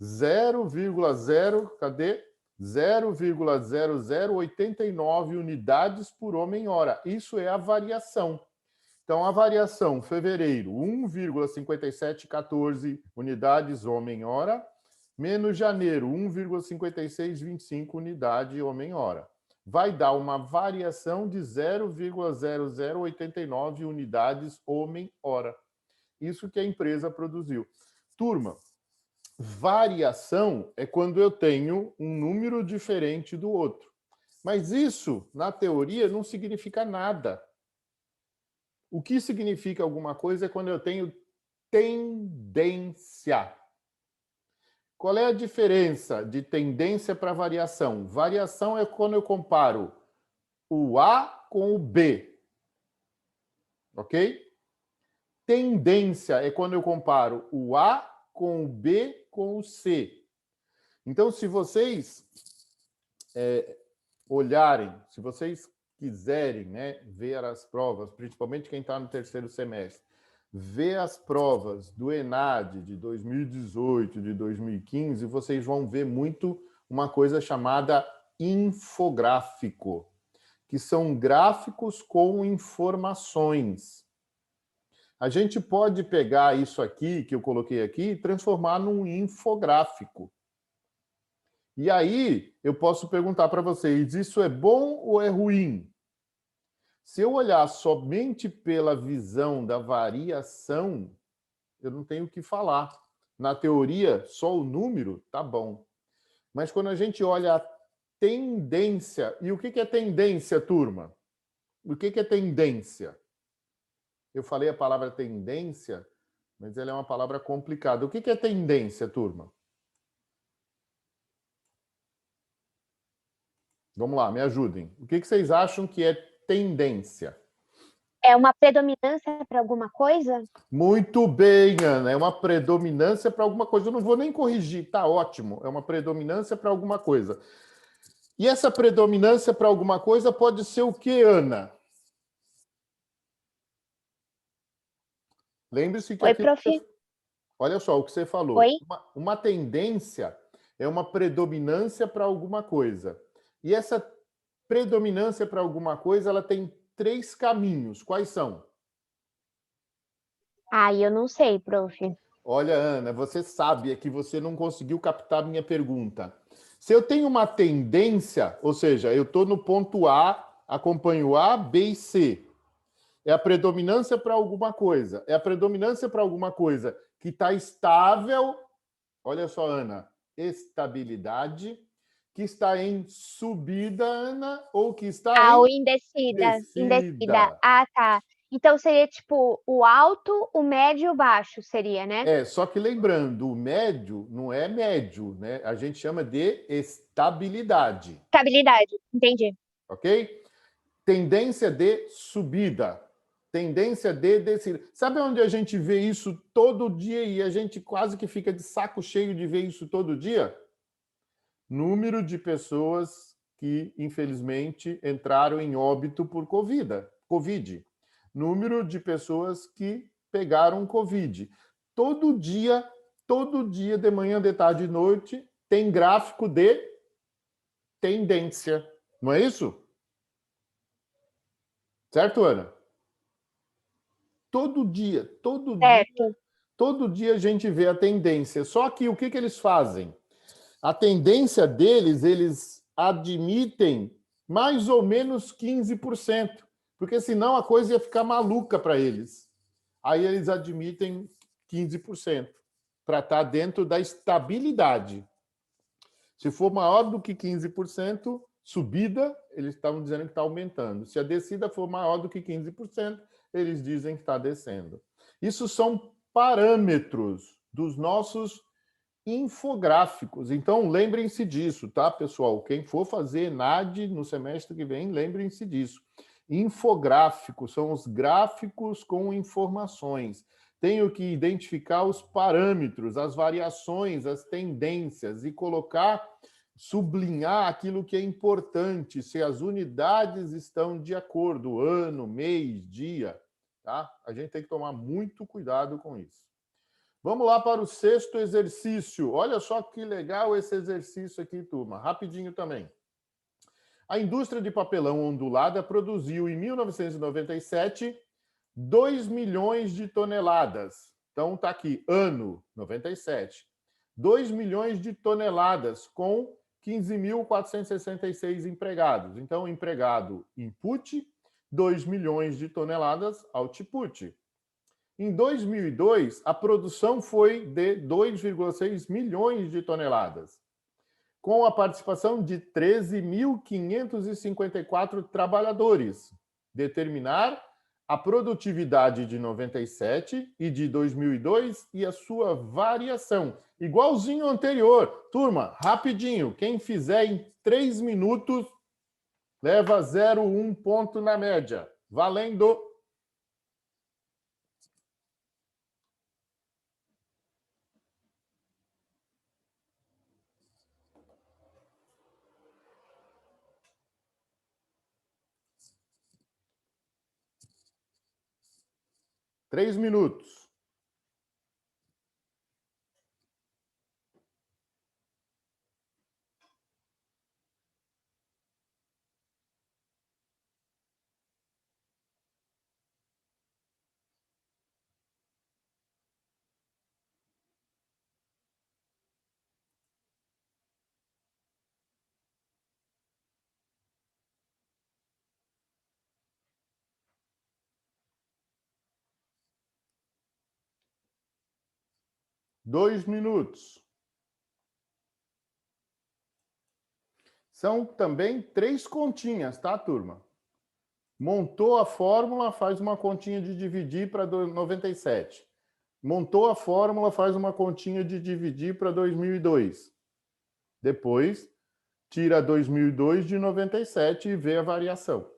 0,0089 unidades por homem-hora. Isso é a variação. Então, a variação, fevereiro, 1,5714 unidades homem-hora, menos janeiro, 1,5625 unidade homem-hora. Vai dar uma variação de 0,0089 unidades homem-hora. Isso que a empresa produziu. Turma, variação é quando eu tenho um número diferente do outro. Mas isso, na teoria, não significa nada. O que significa alguma coisa é quando eu tenho tendência. Qual é a diferença de tendência para variação? Variação é quando eu comparo o A com o B. Ok? Tendência é quando eu comparo o A com o B com o C. Então, se vocês olharem, se vocês quiserem, né, ver as provas, principalmente quem está no terceiro semestre, ver as provas do ENAD de 2018, de 2015, vocês vão ver muito uma coisa chamada infográfico. que são gráficos com informações. A gente pode pegar isso aqui, que eu coloquei aqui, e transformar num infográfico. E aí, eu posso perguntar para vocês, isso é bom ou é ruim? Se eu olhar somente pela visão da variação, eu não tenho o que falar. Na teoria, só o número tá bom. Mas quando a gente olha a tendência, e o que é tendência, turma? O que é tendência? Eu falei a palavra tendência, mas ela é uma palavra complicada. O que é tendência, turma? Vamos lá, me ajudem. O que vocês acham que é tendência? É uma predominância para alguma coisa? Muito bem, Ana. É uma predominância para alguma coisa. Eu não vou nem corrigir, tá ótimo. É uma predominância para alguma coisa. E essa predominância para alguma coisa pode ser o que, Ana? Lembre-se que Oi, aqui. prof. Olha só o que você falou. Oi? Uma tendência é uma predominância para alguma coisa. E essa predominância para alguma coisa, ela tem 3 caminhos. Quais são? Eu não sei, prof. Olha, Ana, você sabe é que você não conseguiu captar minha pergunta. Se eu tenho uma tendência, ou seja, eu estou no ponto A, acompanho A, B e C. É a predominância para alguma coisa. É a predominância para alguma coisa que está estável. Olha só, Ana, estabilidade, que está em subida, Ana, ou que está O em indecida. Indecida. descida. Tá. Então seria tipo o alto, o médio e o baixo, seria, né? Só que lembrando, o médio não é médio, né? A gente chama de estabilidade, Estabilidade. Entendi. ok? Tendência de subida, tendência de descida. Sabe onde a gente vê isso todo dia e a gente quase que fica de saco cheio de ver isso todo dia? Número de pessoas que, infelizmente, entraram em óbito por Covid. Número de pessoas que pegaram Covid. Todo dia, de manhã, de tarde e de noite, tem gráfico de tendência. Não é isso? Certo, Ana? Certo. Todo dia a gente vê a tendência. Só que o que eles fazem? A tendência deles, eles admitem mais ou menos 15%, porque senão a coisa ia ficar maluca para eles. Aí eles admitem 15% para estar dentro da estabilidade. Se for maior do que 15%, subida, eles estavam dizendo que está aumentando. Se a descida for maior do que 15%, eles dizem que está descendo. Isso são parâmetros dos nossos infográficos. Então, lembrem-se disso, tá, pessoal? Quem for fazer ENAD no semestre que vem, lembrem-se disso. Infográficos são os gráficos com informações. Tenho que identificar os parâmetros, as variações, as tendências e colocar, sublinhar aquilo que é importante, se as unidades estão de acordo, ano, mês, dia, tá? A gente tem que tomar muito cuidado com isso. Vamos lá para o 6º exercício. Olha só que legal esse exercício aqui, turma. Rapidinho também. A indústria de papelão ondulada produziu, em 1997, 2 milhões de toneladas. Então, está aqui, ano 97. 2 milhões de toneladas com 15.466 empregados. Então, empregado input, 2 milhões de toneladas output. Em 2002, a produção foi de 2,6 milhões de toneladas, com a participação de 13.554 trabalhadores. Determinar a produtividade de 97 e de 2002 e a sua variação. Igualzinho ao anterior. Turma, rapidinho. Quem fizer em 3 minutos, leva 0,1 ponto na média. Valendo! Três minutos. 2 minutos. São também 3 continhas, tá, turma? Montou a fórmula, faz uma continha de dividir para 97. Montou a fórmula, faz uma continha de dividir para 2002. Depois, tira 2002 de 97 e vê a variação.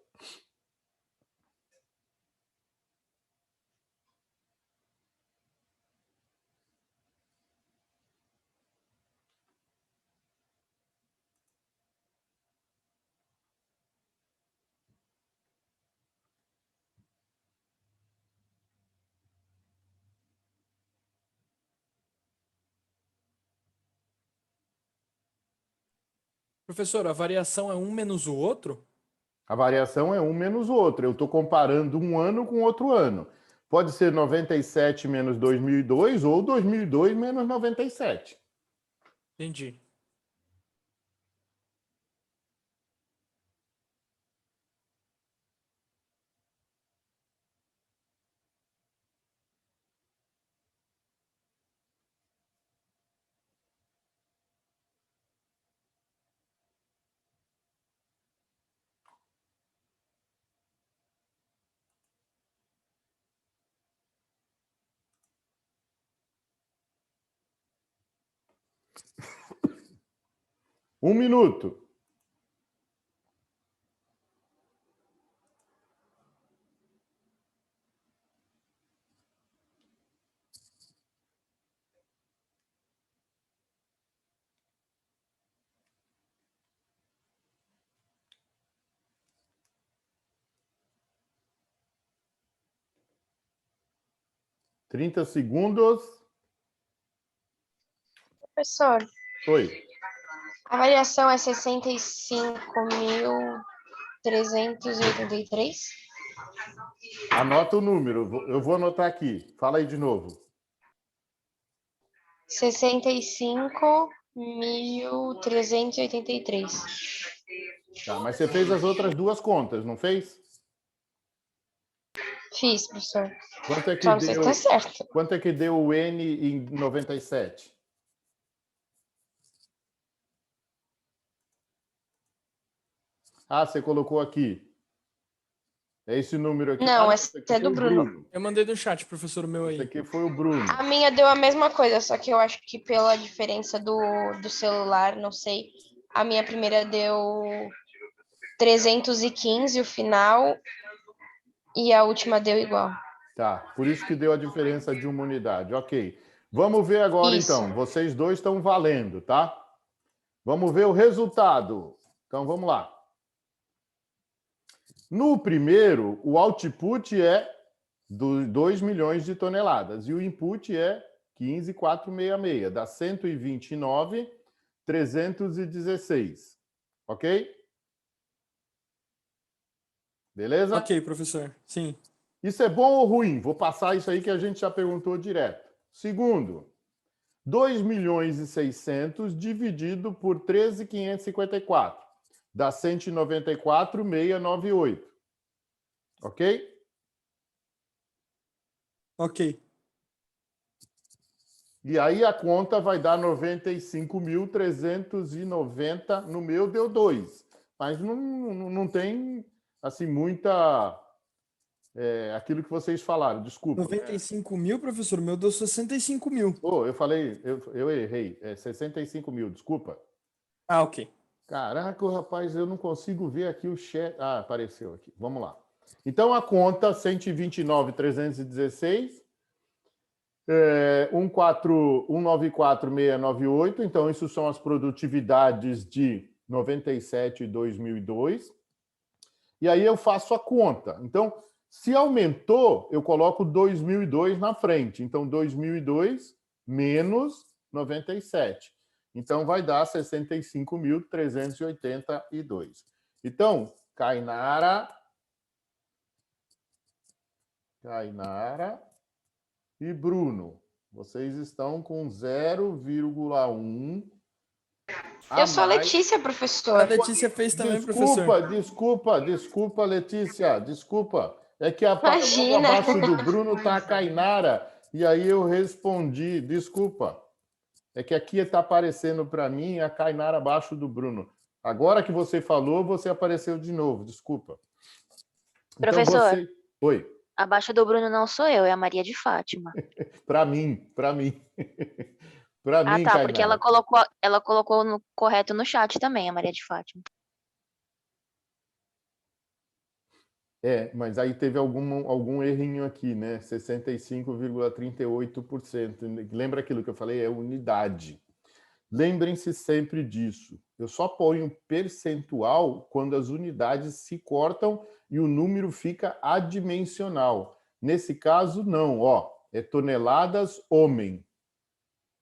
Professor, a variação é um menos o outro? A variação é um menos o outro. Eu estou comparando um ano com outro ano. Pode ser 97 menos 2002 ou 2002 menos 97. Entendi. Um minuto. Trinta segundos. Professor, Oi. a variação é 65.383? Anota o número. Eu vou anotar aqui. Fala aí de novo. 65.383. Tá, mas você fez as outras 2 contas, não fez? Fiz, professor. Quanto é que Só não sei se deu, tá certo. quanto é que deu o N em 97? Ah, você colocou aqui. É esse número aqui. Não, Ah, esse esse aqui é foi do o Bruno. Eu mandei no chat, professor, o meu Esse aí. aqui foi o Bruno. A minha deu a mesma coisa, só que eu acho que pela diferença do celular, não sei. A minha primeira deu 315 o final e a última deu igual. Tá, por isso que deu a diferença de uma unidade. Ok. Vamos ver agora, Isso. então. Vocês dois estão valendo, tá? Vamos ver o resultado. Então, vamos lá. No primeiro, o output é 2 milhões de toneladas e o input é 15.466, dá 129.316. Ok? Beleza? Ok, professor. Sim. Isso é bom ou ruim? Vou passar isso aí que a gente já perguntou direto. Segundo, 2.600.000 dividido por 13.554. Dá 194.698. Ok? Ok. E aí a conta vai dar 95.390. No meu deu 2. Mas não tem, assim, muita... aquilo que vocês falaram, desculpa. 95 mil, professor? O meu deu 65 mil. Oh, eu falei, eu errei. É 65.000, desculpa. Ah, ok. Caraca, rapaz, eu não consigo ver aqui o chat. Ah, apareceu aqui. Vamos lá. Então, a conta 129.316, 194.698. Então, isso são as produtividades de 97 e 2002. E aí eu faço a conta. Então, se aumentou, eu coloco 2002 na frente. Então, 2002 menos 97. Então, vai dar 65.382. Então, Kainara e Bruno, vocês estão com 0,1 a Eu sou a mais. Letícia, A professor. Letícia fez também, professor. Desculpa, Letícia, desculpa. É que logo Imagina. abaixo do Bruno tá a Kainara. E aí eu respondi, desculpa, é que aqui está aparecendo para mim a Kainara abaixo do Bruno. Agora que você falou, você apareceu de novo, desculpa. Então Professor. você... Oi. Abaixo do Bruno não sou eu, é a Maria de Fátima. Para mim. Para mim, Tá, porque Kainara. ela colocou no correto no chat também, a Maria de Fátima. Mas aí teve algum errinho aqui, né? 65,38%. Lembra aquilo que eu falei? É unidade. Lembrem-se sempre disso. Eu só ponho percentual quando as unidades se cortam e o número fica adimensional. Nesse caso, não. É toneladas homem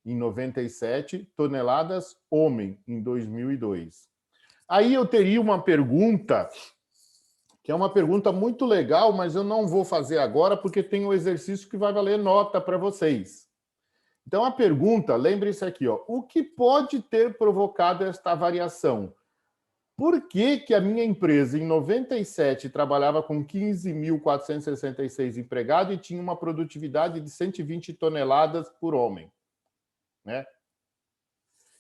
em 97, toneladas homem em 2002. Aí eu teria uma pergunta, que é uma pergunta muito legal, mas eu não vou fazer agora porque tem um exercício que vai valer nota para vocês. Então, a pergunta, lembre-se aqui, o que pode ter provocado esta variação? Por que que a minha empresa, em 97, trabalhava com 15.466 empregados e tinha uma produtividade de 120 toneladas por homem? Né?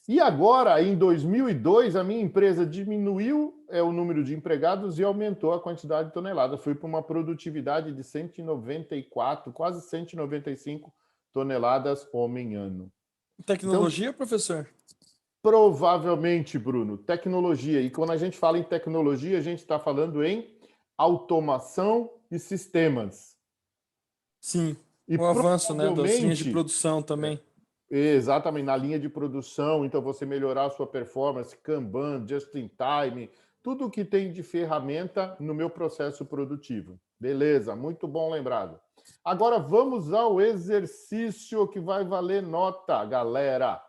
E agora, em 2002, a minha empresa diminuiu o número de empregados e aumentou a quantidade de toneladas. Foi para uma produtividade de 194, quase 195 toneladas homem-ano. Tecnologia, então, professor? Provavelmente, Bruno, tecnologia. E quando a gente fala em tecnologia, a gente está falando em automação e sistemas. Sim, o avanço, né, das linhas de produção também. Exatamente, na linha de produção, então você melhorar a sua performance, Kanban, Just in Time, tudo que tem de ferramenta no meu processo produtivo. Beleza, muito bom lembrado. Agora vamos ao exercício que vai valer nota, galera.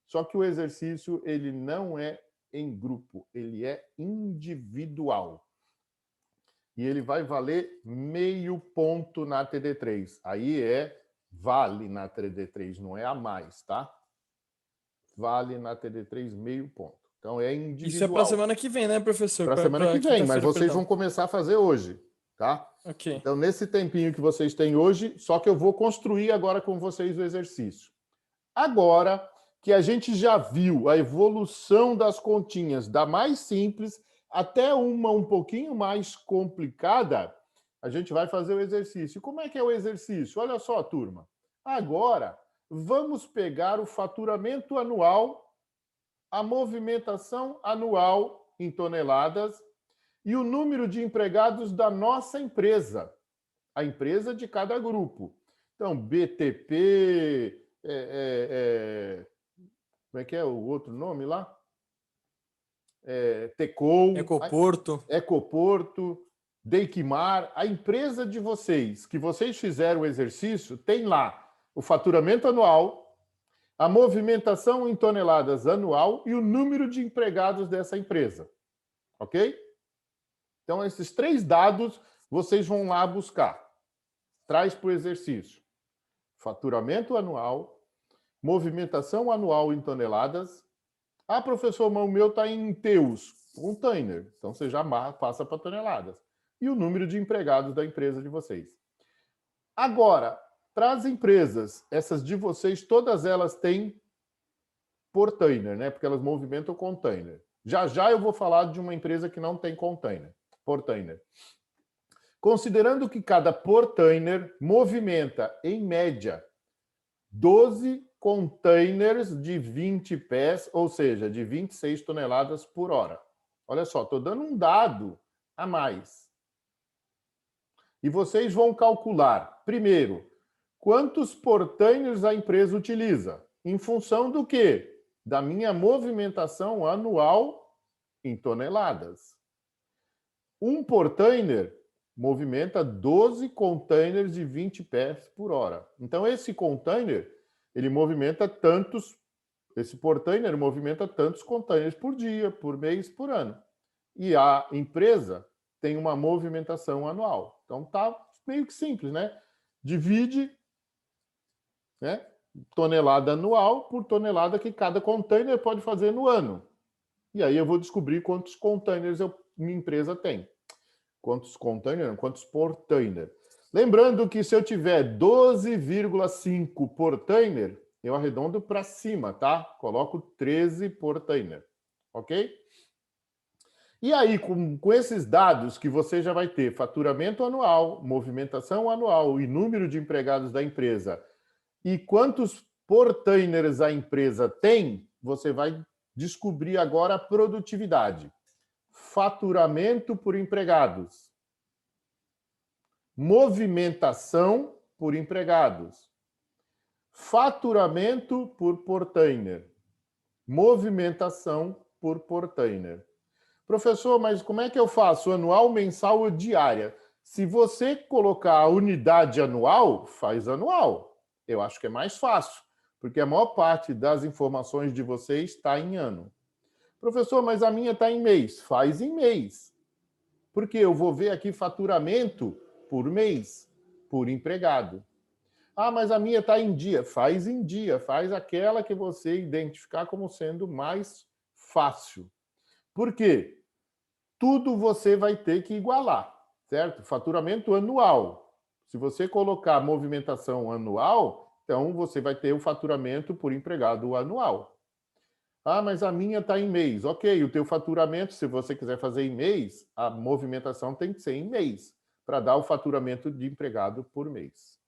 Só que o exercício, ele não é em grupo, ele é individual. E ele vai valer meio ponto na TD3. Aí vale na TD3, não é a mais, tá? Vale na TD3 meio ponto. Então é individual. Isso é para a semana que vem, né, professor? Para a semana que vem, mas vocês vão começar a fazer hoje, tá? Ok. Então, nesse tempinho que vocês têm hoje, só que eu vou construir agora com vocês o exercício. Agora que a gente já viu a evolução das continhas, da mais simples até uma um pouquinho mais complicada, a gente vai fazer o exercício. Como é que é o exercício? Olha só, turma. Agora, vamos pegar o faturamento anual, a movimentação anual em toneladas e o número de empregados da nossa empresa, a empresa de cada grupo. Então, BTP, como é que é o outro nome lá? Tecol, Ecoporto, Deikimar, a empresa de vocês, que vocês fizeram o exercício, tem lá o faturamento anual, a movimentação em toneladas anual e o número de empregados dessa empresa. Ok? Então, esses 3 dados vocês vão lá buscar. Traz para o exercício. Faturamento anual, movimentação anual em toneladas. Ah, professor, mas o meu está em teus, container. Então, você já passa para toneladas. E o número de empregados da empresa de vocês. Agora, para as empresas, essas de vocês, todas elas têm portainer, né? Porque elas movimentam container. Já já eu vou falar de uma empresa que não tem container, portainer. Considerando que cada portainer movimenta, em média, 12 containers de 20 pés, ou seja, de 26 toneladas por hora. Olha só, estou dando um dado a mais. E vocês vão calcular, primeiro, quantos portainers a empresa utiliza? Em função do quê? Da minha movimentação anual em toneladas. Um portainer movimenta 12 containers de 20 pés por hora. Então, esse container, ele movimenta tantos, esse portainer movimenta tantos containers por dia, por mês, por ano. E a empresa tem uma movimentação anual. Então, tá meio que simples, né? Divide, né, tonelada anual por tonelada que cada container pode fazer no ano. E aí eu vou descobrir quantos containers minha empresa tem. Quantos containers? Quantos portainers? Lembrando que se eu tiver 12,5 por Tanner, eu arredondo para cima, tá? Coloco 13 por Tanner, ok? E aí, com esses dados que você já vai ter faturamento anual, movimentação anual e número de empregados da empresa e quantos portainers a empresa tem, você vai descobrir agora a produtividade. Faturamento por empregados. Movimentação por empregados. Faturamento por portainer. Movimentação por portainer. Professor, mas como é que eu faço? Anual, mensal ou diária? Se você colocar a unidade anual, faz anual. Eu acho que é mais fácil, porque a maior parte das informações de vocês está em ano. Professor, mas a minha está em mês. Faz em mês. Porque eu vou ver aqui faturamento por mês, por empregado. Ah, mas a minha está em dia. Faz em dia. Faz aquela que você identificar como sendo mais fácil. Por quê? Tudo você vai ter que igualar, certo? Faturamento anual. Se você colocar movimentação anual, então você vai ter o faturamento por empregado anual. Ah, mas a minha está em mês. Ok, o teu faturamento, se você quiser fazer em mês, a movimentação tem que ser em mês, para dar o faturamento de empregado por mês.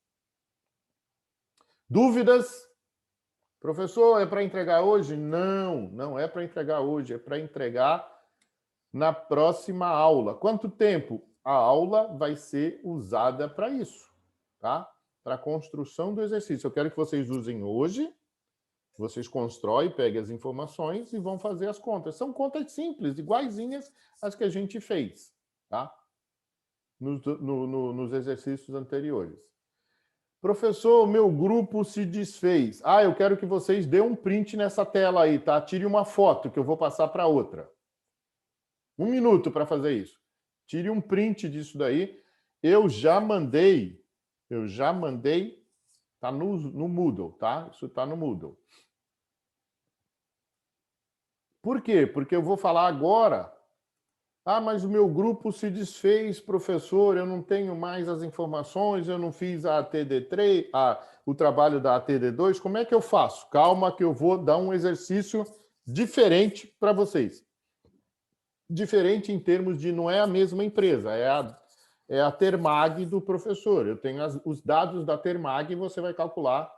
Dúvidas? Professor, é para entregar hoje? Não, não é para entregar hoje, é para entregar na próxima aula. Quanto tempo? A aula vai ser usada para isso, tá? Para a construção do exercício. Eu quero que vocês usem hoje, vocês constroem, peguem as informações e vão fazer as contas. São contas simples, iguaizinhas às que a gente fez, tá? Nos exercícios anteriores. Professor, meu grupo se desfez. Ah, eu quero que vocês dêem um print nessa tela aí, tá? Tire uma foto que eu vou passar para outra. 1 minuto para fazer isso. Tire um print disso daí. Eu já mandei, tá no Moodle, tá? Isso tá no Moodle. Por quê? Porque eu vou falar agora. Ah, mas o meu grupo se desfez, professor, eu não tenho mais as informações, eu não fiz a ATD3, o trabalho da ATD2, como é que eu faço? Calma que eu vou dar um exercício diferente para vocês. Diferente em termos de não é a mesma empresa, é a Termag do professor. Eu tenho os dados da Termag e você vai calcular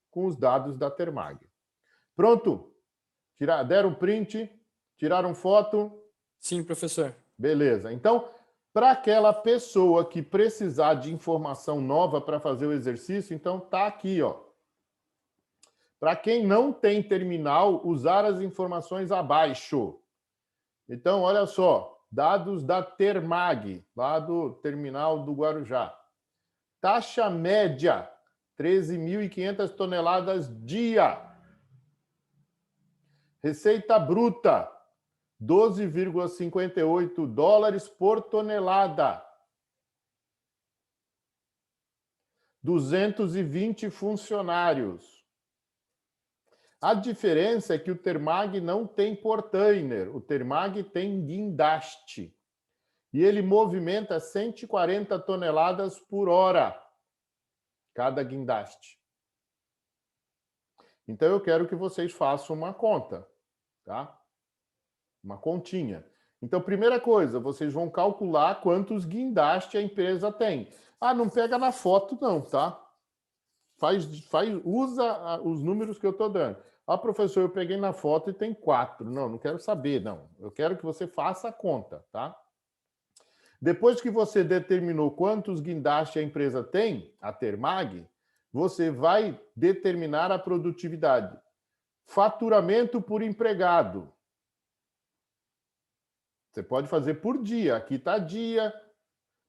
com os dados da Termag. Pronto? Deram print? Tiraram foto? Sim, professor. Beleza. Então, para aquela pessoa que precisar de informação nova para fazer o exercício, então tá aqui, ó. Para quem não tem terminal, usar as informações abaixo. Então, olha só, dados da Termag, lá do terminal do Guarujá. Taxa média, 13.500 toneladas dia. Receita bruta, 12,58 dólares por tonelada. 220 funcionários. A diferença é que o Termag não tem portainer, o Termag tem guindaste. E ele movimenta 140 toneladas por hora, cada guindaste. Então, eu quero que vocês façam uma conta, tá? Uma continha. Então, primeira coisa, vocês vão calcular quantos guindaste a empresa tem. Ah, não pega na foto não, tá? Usa os números que eu estou dando. Ah, professor, eu peguei na foto e tem 4. Não, não quero saber, não. Eu quero que você faça a conta, tá? Depois que você determinou quantos guindastes a empresa tem, a Termag, você vai determinar a produtividade. Faturamento por empregado. Você pode fazer por dia. Aqui está dia,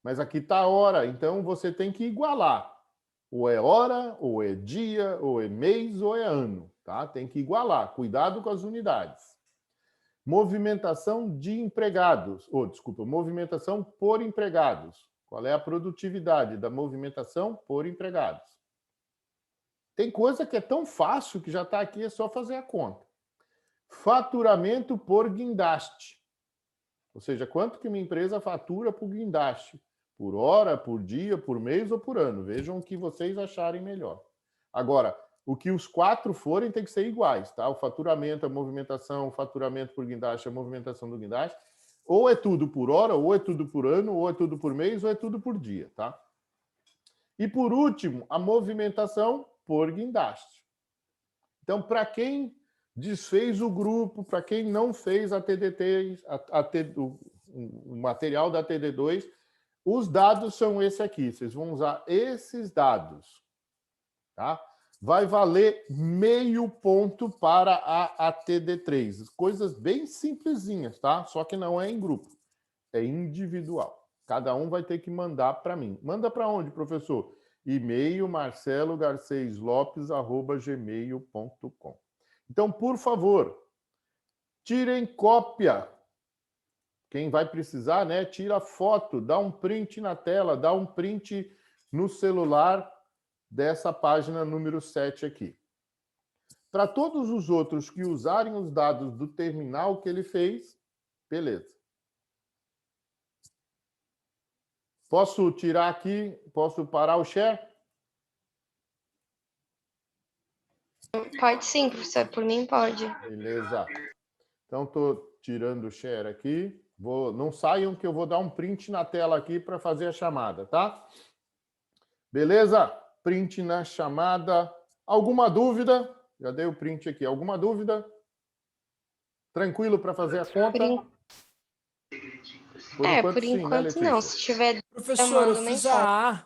mas aqui está hora. Então, você tem que igualar. Ou é hora, ou é dia, ou é mês, ou é ano. Tá? Tem que igualar. Cuidado com as unidades. Movimentação de empregados. Movimentação por empregados. Qual é a produtividade da movimentação por empregados? Tem coisa que é tão fácil que já está aqui, é só fazer a conta. Faturamento por guindaste. Ou seja, quanto que minha empresa fatura por guindaste, por hora, por dia, por mês ou por ano. Vejam o que vocês acharem melhor. Agora, o que os 4 forem tem que ser iguais, tá? O faturamento, a movimentação, o faturamento por guindaste, a movimentação do guindaste. Ou é tudo por hora, ou é tudo por ano, ou é tudo por mês, ou é tudo por dia, tá? E por último, a movimentação por guindaste. Então, para quem desfez o grupo, para quem não fez a TDT, o material da TD2, os dados são esse aqui. Vocês vão usar esses dados, tá? Vai valer meio ponto para a TD3. Coisas bem simplesinhas, tá? Só que não é em grupo, é individual. Cada um vai ter que mandar para mim. Manda para onde, professor? E-mail marcelogarceslopes@gmail.com. Então, por favor, tirem cópia. Quem vai precisar, né? Tira foto, dá um print na tela, dá um print no celular dessa página número 7 aqui. Para todos os outros que usarem os dados do terminal que ele fez, beleza. Posso tirar aqui? Posso parar o share? Pode sim, professor. Por mim, pode. Beleza. Então, estou tirando o share aqui. Não saiam que eu vou dar um print na tela aqui para fazer a chamada, tá? Beleza? Print na chamada. Alguma dúvida? Já dei o print aqui. Alguma dúvida? Tranquilo para fazer a conta? Por enquanto sim, né, não. Letícia? Se tiver Professor, eu mando fiz a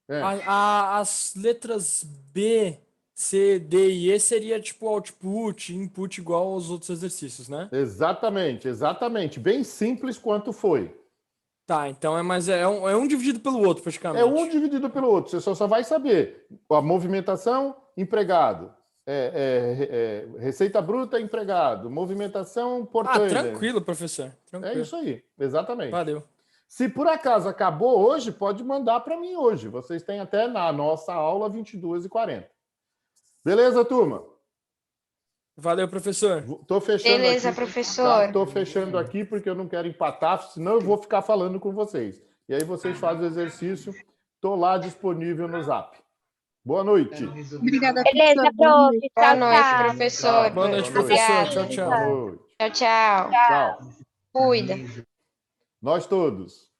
A. As letras B, C, D e E seria tipo output, input igual aos outros exercícios, né? Exatamente, exatamente. Bem simples quanto foi. Tá, então é um dividido pelo outro, praticamente. É um dividido pelo outro. Você só vai saber a movimentação, empregado. Receita bruta, empregado. Movimentação, portanto. Tranquilo, professor. Tranquilo. É isso aí, exatamente. Valeu. Se por acaso acabou hoje, pode mandar para mim hoje. Vocês têm até na nossa aula 22h40. Beleza, turma? Valeu, professor. Tô fechando Beleza, aqui, professor. Tô fechando aqui porque eu não quero empatar, senão eu vou ficar falando com vocês. E aí vocês fazem o exercício. Tô lá disponível no Zap. Boa noite. Obrigada, Beleza, professor. Boa prof. noite. Boa Tchau, noite, tchau. professor. Boa noite, Boa noite. professor. Obrigada. Tchau, tchau. Boa noite. Tchau, tchau. Tchau. Cuida. Nós todos.